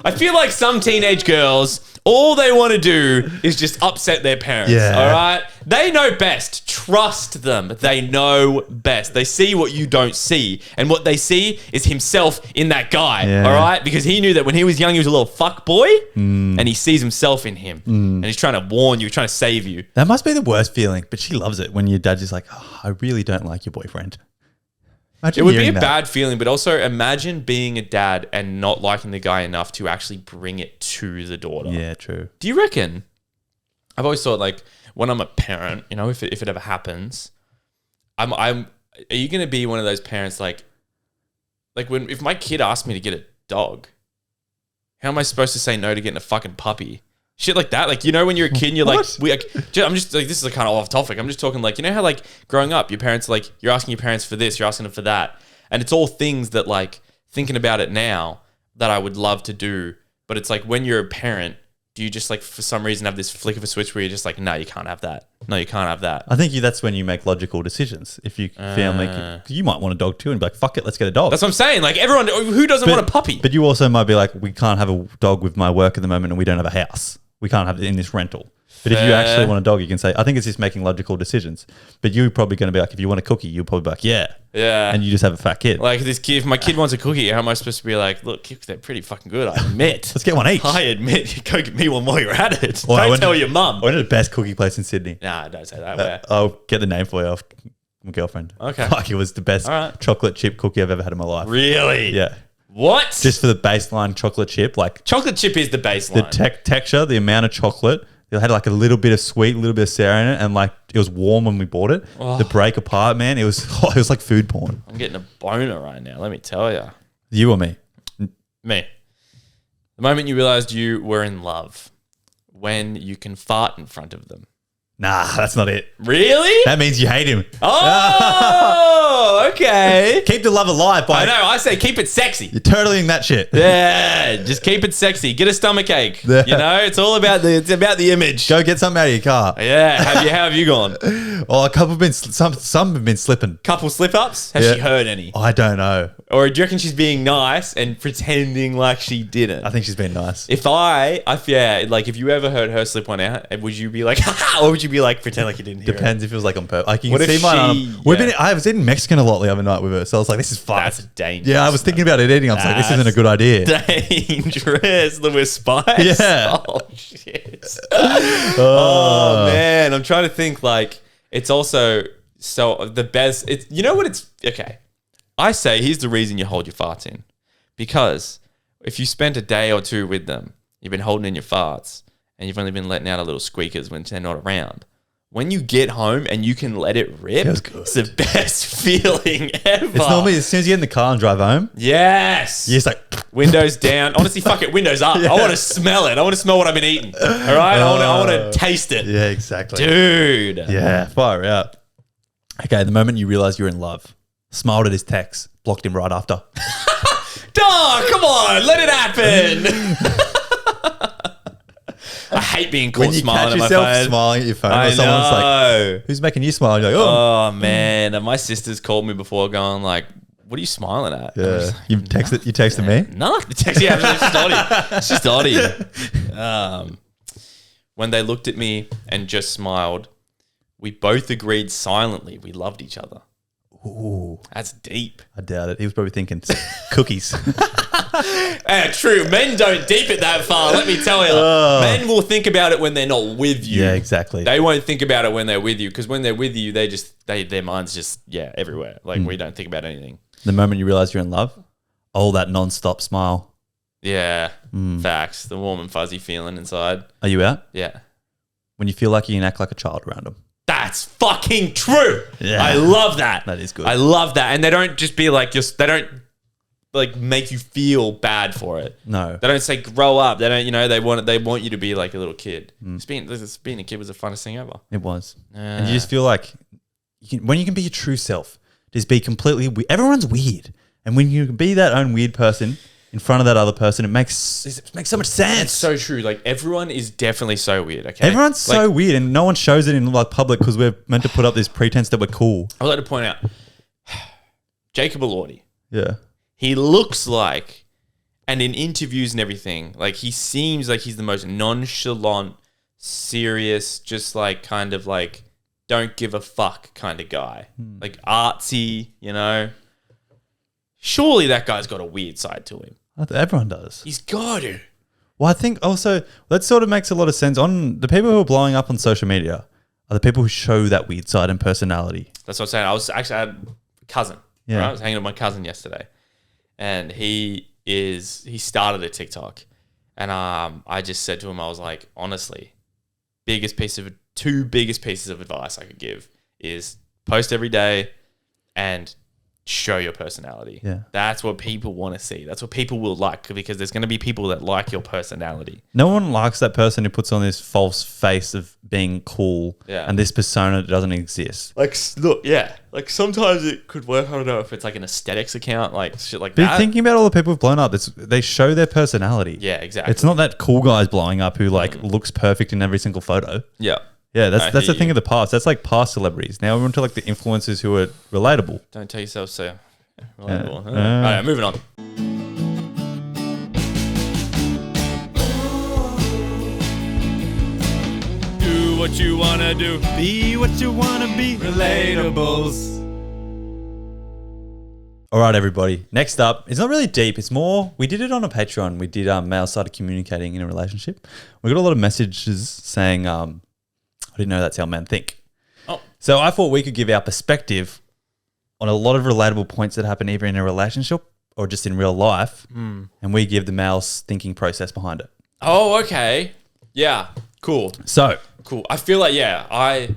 I feel like some teenage girls, all they want to do is just upset their parents. Yeah. All right? They know best. Trust them. They know best. They see what you don't see. And what they see is himself in that guy. Yeah. All right? Because he knew that when he was young, he was a little fuck boy. And he sees himself in him. And he's trying to warn you, trying to save you. That must be the worst feeling, but she loves it when your dad's just like, "Oh, I really don't like your boyfriend." Imagine it would be hearing a that. bad feeling, but also imagine being a dad and not liking the guy enough to actually bring it to the daughter. Yeah, true. Do you reckon? I've always thought like when I'm a parent, you know, if it ever happens, are you going to be one of those parents like if my kid asked me to get a dog, how am I supposed to say no to getting a fucking puppy? Shit like that. Like, you know, when you're a kid and you're like, I'm just like, this is kind of off topic. I'm just talking like, you know how like growing up, your parents, like you're asking your parents for this, you're asking them for that. And it's all things that like thinking about it now that I would love to do. But it's like when you're a parent, do you just like for some reason have this flick of a switch where you're just like, no, you can't have that. No, you can't have that. I think that's when you make logical decisions. If you feel like you might want a dog too, and be like, fuck it, let's get a dog. That's what I'm saying. Like everyone, who doesn't want a puppy? But you also might be like, we can't have a dog with my work at the moment, and we don't have a house. We can't have it in this rental. But if you actually want a dog, you can say, I think it's just making logical decisions. But you're probably going to be like, if you want a cookie, you'll probably be like, yeah. Yeah. And you just have a fat kid. Like this kid, if my kid wants a cookie, how am I supposed to be like, look, they're pretty fucking good, I admit. Let's get one each. I admit. Go get me one while you're at it. Well, Don't tell your mum. I went to the best cookie place in Sydney. Nah, don't say that. Where? I'll get the name for you off my girlfriend. Okay. Fuck, it was the best All right. chocolate chip cookie I've ever had in my life. Really? Yeah. What? Just for the baseline chocolate chip, like chocolate chip is the baseline. the texture, the amount of chocolate. It had like a little bit of sweet, a little bit of sour in it, and like it was warm when we bought it. Oh. The break apart, man, it was like food porn. I'm getting a boner right now, let me tell you. You or me? Me. The moment you realized you were in love, when you can fart in front of them. Nah, that's not it. Really? That means you hate him. Oh, okay. Keep the love alive by I know, I say keep it sexy. you're turtling that shit. Yeah, just keep it sexy. Get a stomach ache. You know, it's all about the image. Go get something out of your car. Yeah, how have you gone? Oh, a couple have been some have been slipping. Couple slip ups? Has she heard any? I don't know. Or do you reckon she's being nice and pretending like she didn't? I think she's been nice. If you ever heard her slip one out, would you be like, or would you be like, pretend like you didn't hear it? Depends if it was like on purpose. Like you What can if see my she- arm. yeah. I was eating Mexican a lot the other night with her, so I was like, this is fun. That's dangerous. Yeah, I was thinking about it eating. I was like, this isn't a good idea. Dangerous. With spice? Yeah. Oh, shit. Oh, man. I'm trying to think, like, it's also so the best. It's, you know what it's, okay. I say, here's the reason you hold your farts in. Because if you spent a day or two with them, you've been holding in your farts, and you've only been letting out a little squeakers when they're not around. When you get home and you can let it rip, Feels good. it's the best feeling ever. It's normally as soon as you get in the car and drive home, Yes. you're just like, Windows down. Honestly, fuck it. Windows up. I want to smell it. I want to smell what I've been eating. All right? I want to taste it. yeah, exactly. Dude. Yeah, fire out. Okay, the moment you realize you're in love, smiled at his text, blocked him right after. Dog, come on. Let it happen. I hate being caught When you smiling catch at my yourself phone. smiling at your phone, I or someone's like, know. who's making you smile? You're like, oh. Oh, man. And my sister's called me before going like, what are you smiling at? And I'm Yeah. just like, You texted me? no, the text, yeah, it's just Audie. When they looked at me and just smiled, we both agreed silently we loved each other. Ooh, That's deep. I doubt it. He was probably thinking cookies. True. Men don't deep it that far, let me tell you. Men will think about it when they're not with you. Yeah, exactly. They won't think about it when they're with you, because when they're with you, their mind's just, everywhere. Like, we don't think about anything. The moment you realize you're in love, that non-stop smile. Yeah. Facts. The warm and fuzzy feeling inside. Are you out? Yeah. When you feel like you can act like a child around them. That's fucking true. Yeah. I love that. That is good. I love that. And they don't just be like, they don't like make you feel bad for it. No. They don't say grow up. They don't, they want you to be like a little kid. Being a kid was the funnest thing ever. It was. And you just feel like when you can be your true self, just be completely weird. Everyone's weird. And when you can be that own weird person in front of that other person, it makes so much sense. It's so true. Like, everyone is definitely so weird, okay? Everyone's so weird, and no one shows it in like public because we're meant to put up this pretense that we're cool. I would like to point out, Jacob Elordi, Yeah. he looks like, and in interviews and everything, like, he seems like he's the most nonchalant, serious, just like kind of like don't give a fuck kind of guy. Like artsy, Surely that guy's got a weird side to him. Everyone does. He's got to. Well, I think also that sort of makes a lot of sense. On the people who are blowing up on social media are the people who show that weird side and personality. That's what I'm saying. I had a cousin. Yeah. Right? I was hanging with my cousin yesterday, and he started a TikTok, and I just said to him, I was like, honestly, two biggest pieces of advice I could give is post every day and show your personality. Yeah. That's what people want to see. That's what people will like, because there's going to be people that like your personality. No one likes that person who puts on this false face of being cool and this persona that doesn't exist. Like, look, yeah. Like, sometimes it could work. I don't know if it's like an aesthetics account, like shit like But that. thinking about all the people who've blown up, they show their personality. Yeah, exactly. It's not that cool guy's blowing up who like looks perfect in every single photo. Yeah. Yeah, that's the hear thing you. of the past. That's like past celebrities. Now we're on to like the influencers who are relatable. Don't tell yourself so relatable. All Uh. right, moving on. Do what you want to do. Be what you wanna be. Relatables. All right, everybody. Next up, it's not really deep. It's more, we did it on a Patreon. We did male started communicating in a relationship. We got a lot of messages saying, I didn't know that's how men think. Oh. So I thought we could give our perspective on a lot of relatable points that happen either in a relationship or just in real life. And we give the male's thinking process behind it. Oh, okay. Yeah. Cool. So, Cool. I feel like, I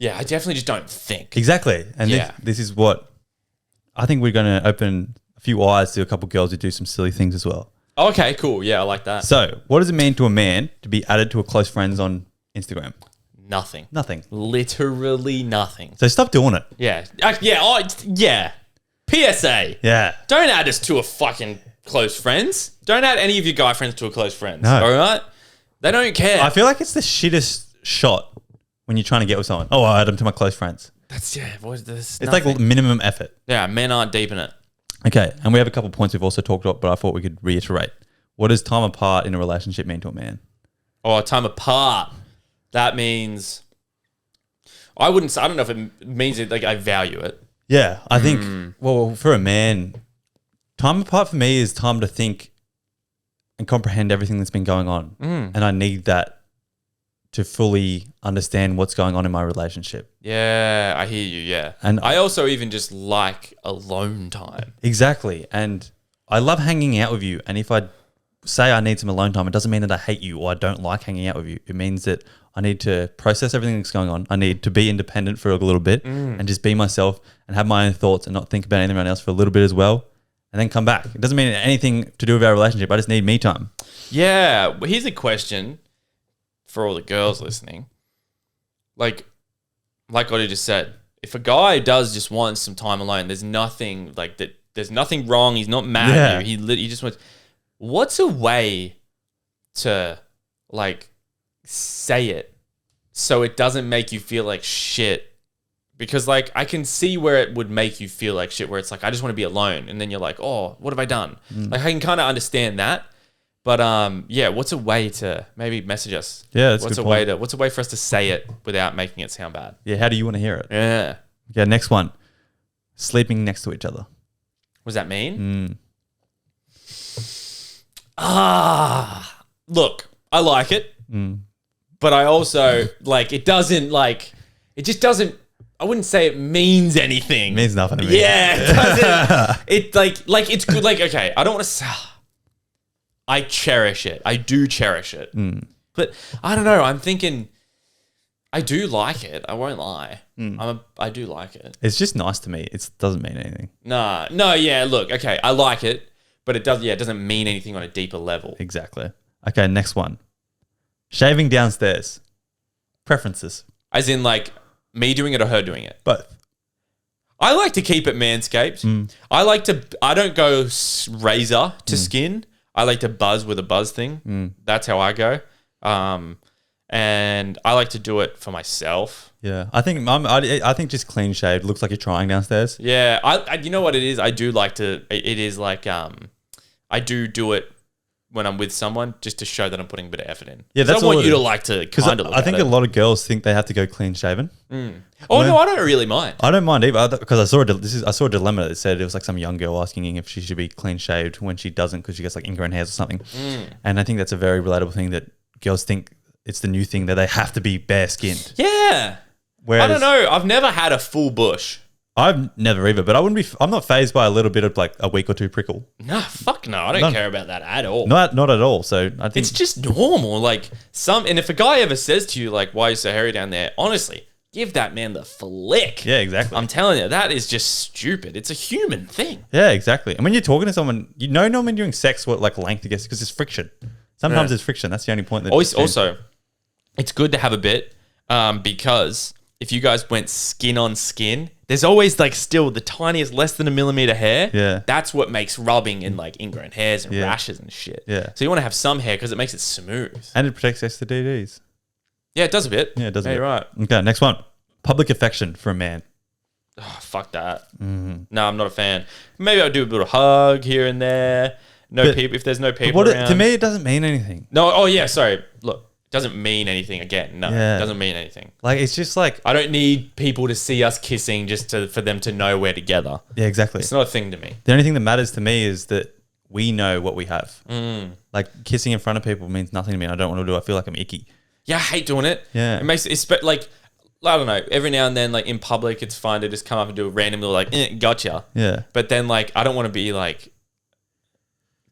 definitely just don't think. exactly. And Yeah. this is what I think we're going to open a few eyes to a couple girls who do some silly things as well. Okay, cool. Yeah, I like that. So, what does it mean to a man to be added to a close friends on Instagram? Nothing. Nothing. Literally nothing. So stop doing it. Yeah. Yeah. PSA. Yeah. Don't add us to a fucking close friends. Don't add any of your guy friends to a close friends. No. All right? They don't care. I feel like it's the shittest shot when you're trying to get with someone. Oh, I'll add them to my close friends. That's, it's It's like minimum effort. Yeah, men aren't deep in it. Okay. And we have a couple points we've also talked about, but I thought we could reiterate. What does time apart in a relationship mean to a man? Or time apart. That means, I don't know if it means it, like I value it. Yeah. I think, well, for a man, time apart for me is time to think and comprehend everything that's been going on. And I need that to fully understand what's going on in my relationship. Yeah, I hear you, yeah. And I also even just like alone time. Exactly. And I love hanging out with you. And if I say I need some alone time, it doesn't mean that I hate you or I don't like hanging out with you. It means that I need to process everything that's going on. I need to be independent for a little bit and just be myself and have my own thoughts and not think about anyone else for a little bit as well. And then come back. It doesn't mean anything to do with our relationship. I just need me time. Yeah, but here's a question for all the girls listening. Like what I just said, if a guy does just want some time alone, there's nothing like that. There's nothing wrong. He's not mad at you. He just wants. What's a way to like say it so it doesn't make you feel like shit? Because like I can see where it would make you feel like shit, where it's like I just want to be alone, and then you're like, oh, what have I done? Like I can kind of understand that, but yeah, what's a way to maybe message us? Yeah, that's a what's good a way point. to what's a way for us to say it without making it sound bad? Yeah. How do you want to hear it? Yeah, Yeah. Next one. Sleeping next to each other. what does that mean? Mm. Look, I like it, but I also like it. Doesn't like it just doesn't. I wouldn't say it means anything. It means nothing to me. Yeah, it doesn't. It like it's good. Like okay, I don't want to say. I cherish it. I do cherish it, but I don't know. I'm thinking. I do like it. I won't lie. I do like it. It's just nice to me. It doesn't mean anything. No. Yeah. Look. Okay. I like it, but it does. Yeah. It doesn't mean anything on a deeper level. Exactly. Okay. Next one. Shaving downstairs. Preferences. As in, like me doing it or her doing it. Both. I like to keep it manscaped. I don't go razor to skin. I like to buzz with a buzz thing. That's how I go. And I like to do it for myself. Yeah. I think just clean shaved looks like you're trying downstairs. Yeah. I you know what it is? I do like to, it is like, I do it when I'm with someone just to show that I'm putting a bit of effort in. Yeah, that's I want all it you to is. like to Because kind of look I think at a it. lot of girls think they have to go clean shaven. Oh, no, I don't really mind. I don't mind either because I saw a dilemma that said it was like some young girl asking if she should be clean shaved when she doesn't because she gets like ingrown hairs or something. And I think that's a very relatable thing that girls think it's the new thing that they have to be bare skinned. Yeah. Whereas, I don't know. I've never had a full bush. I've never either, but I'm not phased by a little bit of like a week or two prickle. Nah, fuck no. I don't care about that at all. Not at all. So I think It's just normal. Like and if a guy ever says to you, like, why are you so hairy down there? Honestly, give that man the flick. yeah, exactly. I'm telling you, that is just stupid. It's a human thing. Yeah, exactly. And when you're talking to someone, normally during sex, what like length, I guess, because it's friction. Sometimes Yeah. it's friction. That's the only point. Also, it's good to have a bit because if you guys went skin on skin, there's always like still the tiniest, less than a millimeter hair. Yeah. That's what makes rubbing and like ingrown hairs and rashes and shit. Yeah. So you want to have some hair because it makes it smooth. And it protects STDs. Yeah, it does a bit. Yeah, it does. You're right. Okay, next one. Public affection for a man. Oh, fuck that. No, I'm not a fan. Maybe I'll do a little hug here and there. People. If there's no people around. To me, it doesn't mean anything. No. Oh yeah. Sorry. Look, it doesn't mean anything. Again, no. Yeah. It doesn't mean anything. Like it's just like I don't need people to see us kissing just for them to know we're together. yeah, exactly. It's not a thing to me. The only thing that matters to me is that we know what we have. Like kissing in front of people means nothing to me. I don't want to do. I feel like I'm icky. Yeah, I hate doing it. Yeah. It makes it like I don't know. Every now and then, like in public, it's fine to just come up and do a random little like gotcha. Yeah. But then like I don't want to be like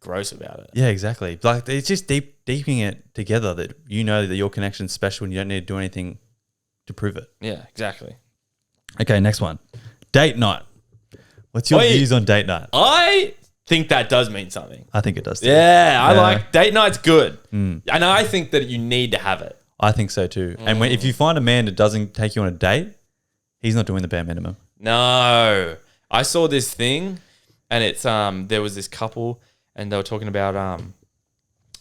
gross about it. Yeah, exactly. Like it's just deeping it together that you know that your connection's special and you don't need to do anything to prove it. Yeah, exactly. Okay, next one. Date night. What's your Wait. views on date night? I think that does mean something. I think it does too. Yeah, I Yeah. like date night's good. And I think that you need to have it. I think so too. And if you find a man that doesn't take you on a date, he's not doing the bare minimum. No. I saw this thing and it's there was this couple and they were talking about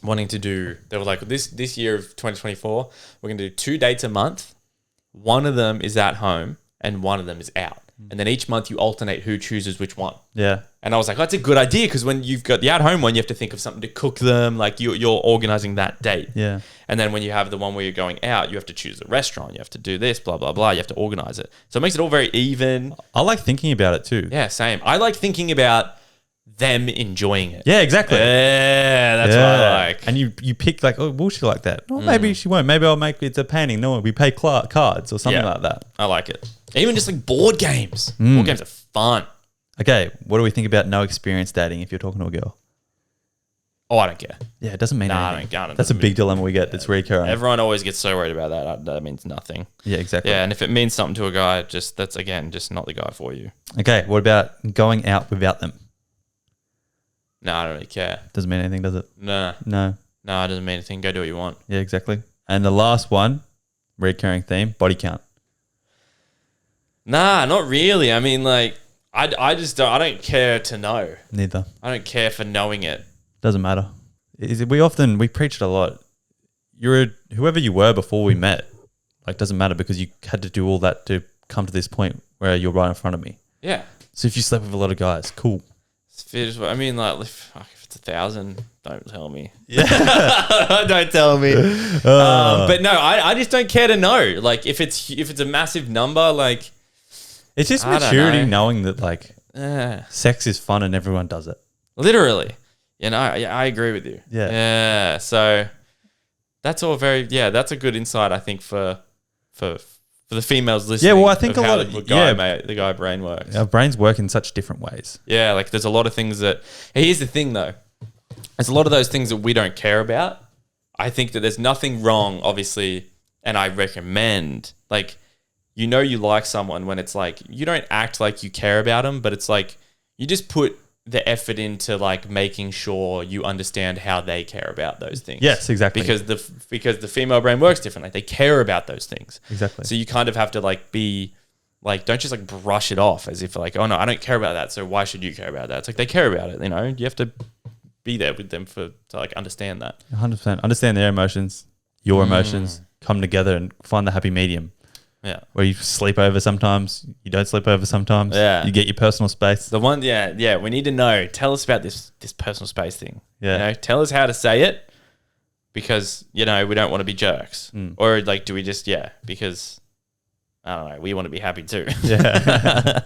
wanting to do they were like this year of 2024, we're going to do 2 dates a month. One of them is at home and one of them is out. And then each month you alternate who chooses which one. Yeah. And I was like, that's a good idea because when you've got the at-home one, you have to think of something to cook them. Like you're organizing that date. Yeah. And then when you have the one where you're going out, you have to choose a restaurant. You have to do this, blah, blah, blah. You have to organize it. So it makes it all very even. I like thinking about it too. Yeah, same. I like thinking about them enjoying it. Yeah, exactly. Yeah, that's what I like. And you pick like, oh, will she like that? Oh, maybe she won't. Maybe I'll make it's a painting. No, we pay cards or something like that. I like it. Even just like board games. Board games are fun. Okay, what do we think about no experience dating if you're talking to a girl? Oh, I don't care. Yeah, it doesn't mean Nah, anything. I don't That's a big dilemma we get. That's recurring. Everyone always gets so worried about that. That means nothing. Yeah, exactly. Yeah, and if it means something to a guy, that's again just not the guy for you. Okay, what about going out without them? No, I don't really care. Doesn't mean anything, does it? No, No. it doesn't mean anything. Go do what you want. Yeah, exactly. And the last one, recurring theme, body count. Nah, not really. I mean, like, I just don't. I don't care to know. Neither. I don't care for knowing it. Doesn't matter. We preach it a lot. Whoever you were before we met, like doesn't matter because you had to do all that to come to this point where you're right in front of me. Yeah. So if you slept with a lot of guys, cool. I mean, like, if it's 1,000, don't tell me. Yeah. Don't tell me. But no, I just don't care to know. Like, if it's a massive number, like, It's just I don't maturity know. knowing that like sex is fun and everyone does it. literally, I agree with you. Yeah. Yeah. So that's all very. Yeah, that's a good insight, I think, for the females listening. Yeah, well, I think of a how lot of- the guy, yeah. the guy brain works. Our brains work in such different ways. Yeah, like there's a lot of things that. Here's the thing, though. There's a lot of those things that we don't care about. I think that there's nothing wrong, obviously, and I recommend, like, you like someone when it's like, you don't act like you care about them, but it's like, you just put the effort into, like, making sure you understand how they care about those things. Yes, exactly. Because the female brain works differently. They care about those things. Exactly. So you kind of have to, like, be... Like, don't just, like, brush it off as if, like, oh, no, I don't care about that, so why should you care about that? It's like, they care about it, you know? You have to be there with them to, like, understand that. 100%. Understand their emotions, your emotions, come together and find the happy medium. Yeah. Where you sleep over sometimes, you don't sleep over sometimes. Yeah. You get your personal space. The one, yeah, we need to know. Tell us about this personal space thing. Yeah. You know, tell us how to say it because, we don't want to be jerks. Or, like, do we just, because, I don't know, we want to be happy too. Yeah.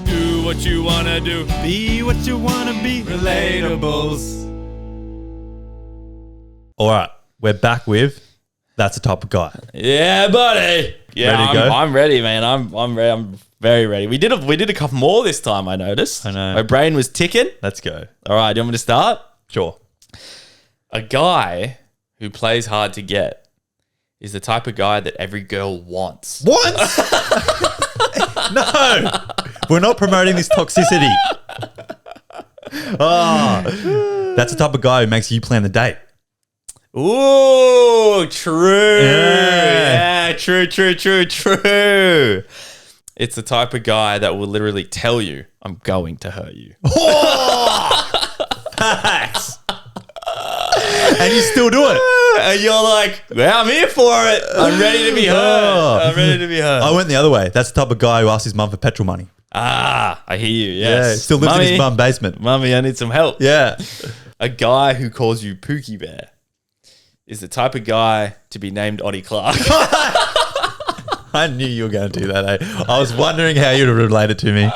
Do what you want to do. Be what you want to be. Relatables. All right. We're back with That's the type of guy. Yeah, buddy. Yeah, Ready to go? I'm ready, man. I'm ready. I'm very ready. We did a couple more this time. I noticed. I know. My brain was ticking. Let's go. All right, do you want me to start? Sure. A guy who plays hard to get is the type of guy that every girl wants. What? No. We're not promoting this toxicity. Oh, that's the type of guy who makes you plan the date. Ooh, true. Yeah. Yeah, true. It's the type of guy that will literally tell you, I'm going to hurt you. Facts. And you still do it. And you're like, well, I'm here for it. I'm ready to be hurt. I went the other way. That's the type of guy who asks his mum for petrol money. Ah, I hear you. Yeah, Yes. still lives in his mum's basement. Mummy, I need some help. Yeah. A guy who calls you Pookie Bear is the type of guy to be named Oddie Clark. I knew you were going to do that, eh? I was wondering how you'd have related to me.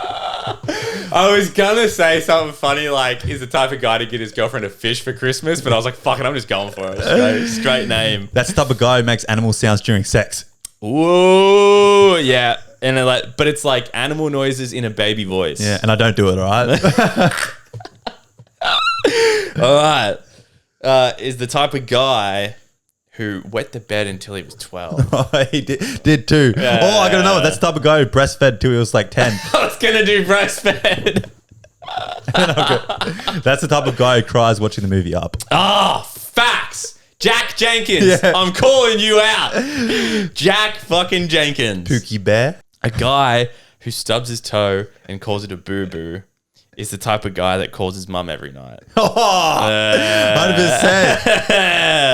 I was gonna say something funny like, he's the type of guy to get his girlfriend a fish for Christmas, but I was like, fuck it, I'm just going for it. Straight name. That's the type of guy who makes animal sounds during sex. Ooh, yeah. And but it's like animal noises in a baby voice. Yeah, and I don't do it, all right? All right. Is the type of guy who wet the bed until he was 12. Oh, he did too. Yeah. Oh, I got to know it. That's the type of guy who breastfed till he was like 10. I was gonna do breastfed. That's the type of guy who cries watching the movie Up. Oh, facts. Jack Jenkins. Yeah. I'm calling you out. Jack fucking Jenkins. Pookie Bear. A guy who stubs his toe and calls it a boo-boo is the type of guy that calls his mum every night. Oh, 100%.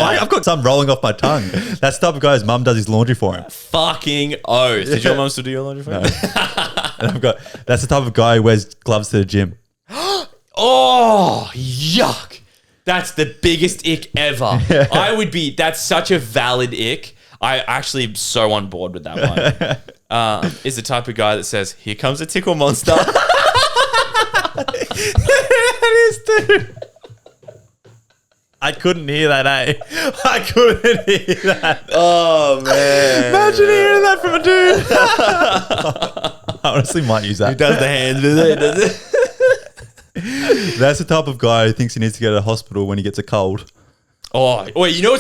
I've got some rolling off my tongue. That's the type of guy whose mum does his laundry for him. Fucking oath. Did your mum still do your laundry for you? And that's the type of guy who wears gloves to the gym. Oh, yuck. That's the biggest ick ever. That's such a valid ick. I actually am so on board with that one. Is the type of guy that says, here comes a tickle monster. That is too. I couldn't hear that, eh? I couldn't hear that. Oh, man. Imagine hearing that from a dude. I honestly might use that. Who does the hands with it, does it? That's the type of guy who thinks he needs to go to the hospital when he gets a cold. Oh, wait, you know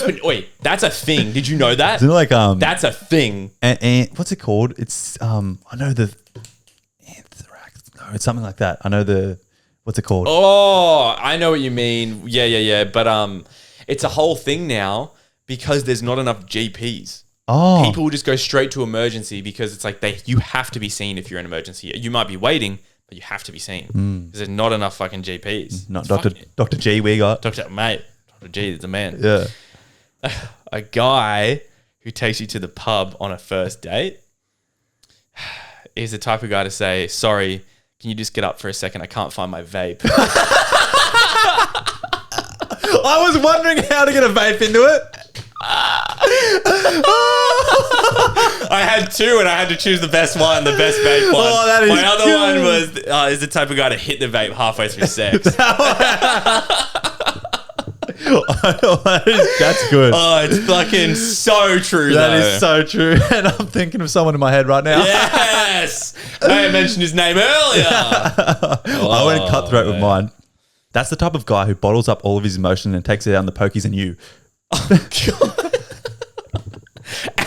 that's a thing. Did you know that? Isn't it like That's a thing. and what's it called? It's I know the anthrax. No, it's something like that. I know the what's it called? Oh, I know what you mean. Yeah. But it's a whole thing now because there's not enough GPs. Oh, People will just go straight to emergency because it's like you have to be seen if you're in emergency. You might be waiting, but you have to be seen because there's not enough fucking GPs. not It's Dr. G. We got. Dr. G is the man. Yeah. A guy who takes you to the pub on a first date is the type of guy to say, sorry, can you just get up for a second? I can't find my vape. I was wondering how to get a vape into it. I had two and I had to choose the best one, the best vape one. Oh, that is my other good. one was, is the type of guy to hit the vape halfway through sex. That's good. Oh, it's fucking so true, That though. is so true. And I'm thinking of someone in my head right now. Yes! I mentioned his name earlier. I went cutthroat with mine. That's the type of guy who bottles up all of his emotion and takes it out on the pokies and you.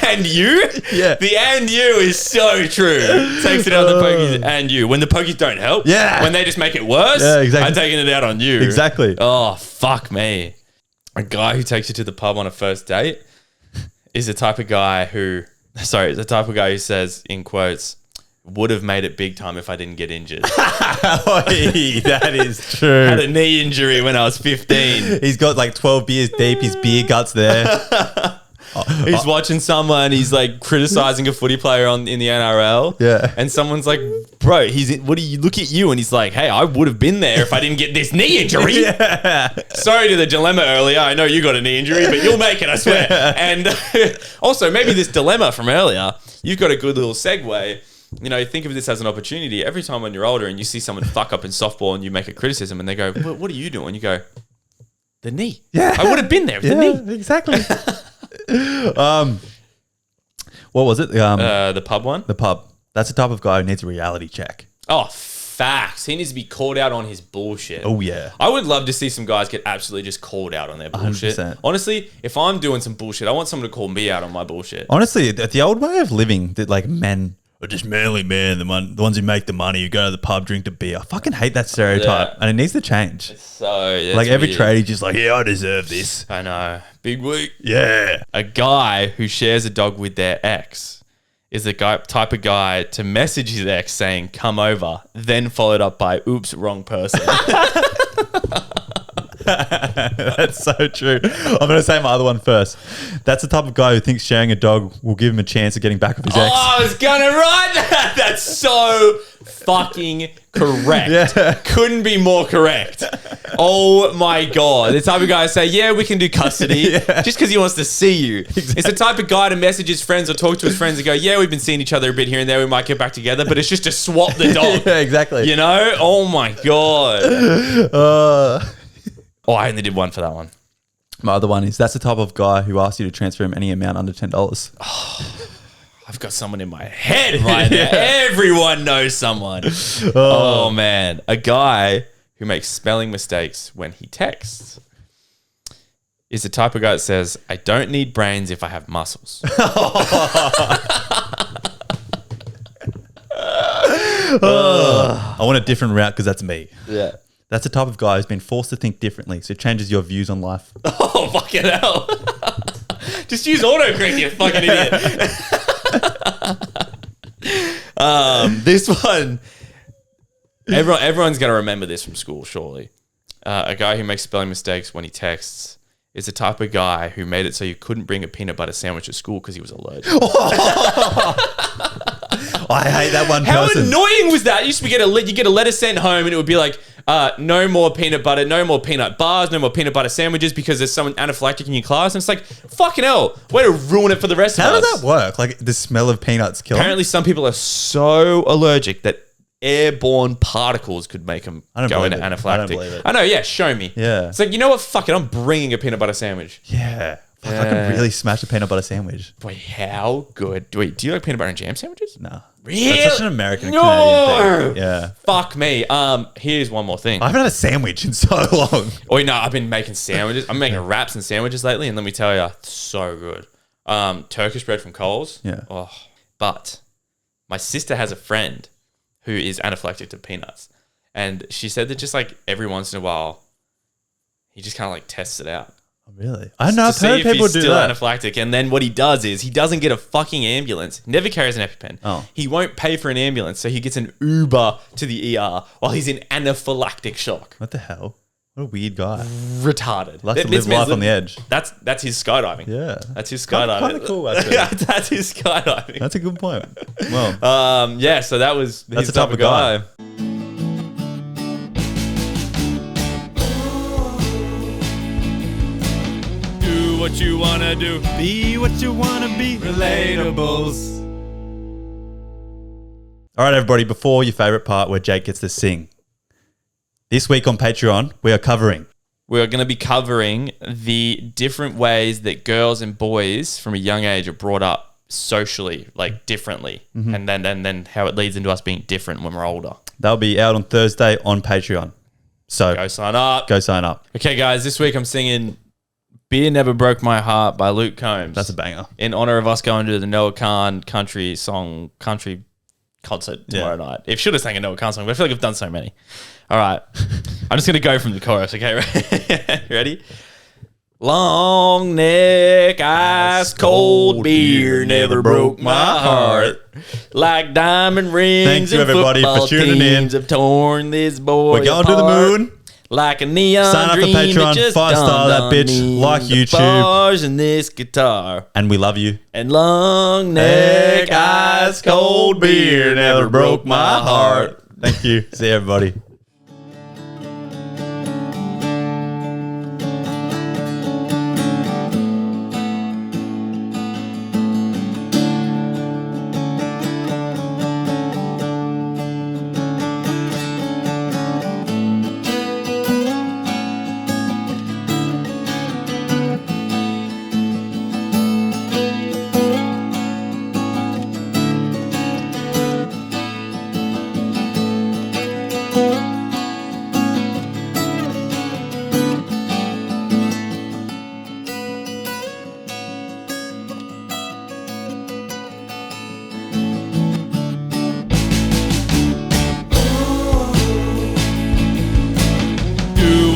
And you? Yeah. The and you is so true. Takes it out on the pokies and you. When the pokies don't help. Yeah. When they just make it worse. Yeah, exactly. I'm taking it out on you. Exactly. Oh, fuck me. A guy who takes you to the pub on a first date is the type of guy who says, in quotes, would have made it big time if I didn't get injured. That is true. Had a knee injury when I was 15. He's got like 12 beers deep. His beer guts there. He's watching someone, he's like criticizing a footy player in the NRL. Yeah. And someone's like, bro, look at you? And he's like, hey, I would have been there if I didn't get this knee injury. Yeah. Sorry to the dilemma earlier. I know you got a knee injury, but you'll make it, I swear. And also, maybe this dilemma from earlier, you've got a good little segue. You know, think of this as an opportunity. Every time when you're older and you see someone fuck up in softball and you make a criticism and they go, what are you doing? And you go, the knee. Yeah. I would have been there with the knee. Exactly. What was it? The pub one? The pub. That's the type of guy who needs a reality check. Oh, facts. He needs to be called out on his bullshit. Oh, yeah. I would love to see some guys get absolutely just called out on their bullshit. 100%. Honestly, if I'm doing some bullshit, I want someone to call me out on my bullshit. Honestly, the old way of living that like men are just manly men, the ones who make the money, who go to the pub, drink the beer. I fucking hate that stereotype, and it needs to change. So, yeah, like every weird. tradie's just like, yeah, I deserve this. I know. Big week. Yeah. A guy who shares a dog with their ex is the type of guy to message his ex saying, come over, then followed up by, oops, wrong person. That's so true. I'm going to say my other one first. That's the type of guy who thinks sharing a dog will give him a chance of getting back with his ex. Oh, I was going to write that. That's so fucking correct. Yeah. Couldn't be more correct. Oh my God. The type of guy to say, yeah, we can do custody just because he wants to see you. Exactly. It's the type of guy to message his friends or talk to his friends and go, yeah, we've been seeing each other a bit here and there. We might get back together, but it's just to swap the dog. Yeah, exactly. You know? Oh my God. Oh, I only did one for that one. My other one is that's the type of guy who asks you to transfer him any amount under $10. I've got someone in my head right now. Everyone knows someone. Oh, man. A guy who makes spelling mistakes when he texts is the type of guy that says, I don't need brains if I have muscles. I want a different route because that's me. Yeah. That's the type of guy who's been forced to think differently, so it changes your views on life. Oh, fucking hell. Just use autocorrect, you fucking idiot. This one, everyone's going to remember this from school, surely. A guy who makes spelling mistakes when he texts is the type of guy who made it so you couldn't bring a peanut butter sandwich to school because he was allergic. I hate that one How person. annoying was that? You used to get a letter sent home and it would be like, no more peanut butter, no more peanut bars, no more peanut butter sandwiches because there's someone anaphylactic in your class. And it's like, fucking hell, way to ruin it for the rest of us. How does that work? Like the smell of peanuts kill 'em? Apparently some people are so allergic that airborne particles could make them go into anaphylactic. I don't believe it. I know, yeah, show me. Yeah. It's like, you know what? Fuck it, I'm bringing a peanut butter sandwich. Yeah. Fuck, I could really smash a peanut butter sandwich. Boy, how good. Wait, do you like peanut butter and jam sandwiches? No. Really? That's such an American No. Canadian thing. Yeah. Fuck me. Here's one more thing. I haven't had a sandwich in so long. Oh, no, I've been making sandwiches. I'm making wraps and sandwiches lately, and let me tell you, so good. Turkish bread from Coles. Yeah. Oh, but my sister has a friend who is anaphylactic to peanuts, and she said that just like every once in a while, he just kind of like tests it out. Really? I know. I've To see heard if people he's do still that. anaphylactic, and then what he does is he doesn't get a fucking ambulance. Never carries an EpiPen. Oh. He won't pay for an ambulance, so he gets an Uber to the ER while he's in anaphylactic shock. What the hell? What a weird guy. Retarded. Likes to This live man's life on the edge. That's his skydiving. Yeah. That's his skydiving. Kind of cool, actually. That's his skydiving. That's a good point. Well, Yeah. So that was That's his the type of guy. Do what you wanna do. be what you want to be. Relatables. All right, everybody, before your favorite part where Jake gets to sing. This week on Patreon, we are covering. We're going to be covering the different ways that girls and boys from a young age are brought up socially, like differently, and then how it leads into us being different when we're older. They'll be out on Thursday on Patreon. So Go sign up. go sign up. Okay, guys, this week I'm singing Beer Never Broke My Heart by Luke Combs. That's a banger. In honor of us going to the Noah Khan country concert tomorrow night. It should have sang a Noah Khan song, but I feel like I've done so many. All right. I'm just going to go from the chorus, okay? Ready? Long neck, ice cold beer never broke my heart. Like diamond rings Thank you, and everybody, for football tuning in. teams have torn this boy We're going to the apart. moon. Like a neon Sign up for dream, Patreon, it just 5-star dawned that on bitch, me. like The YouTube. bars and this guitar And we love you. and long neck, ice cold beer never broke my heart. Thank you. See you, everybody.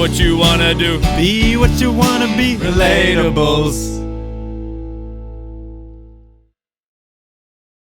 what you wanna do. Be what you wanna be. Relatables.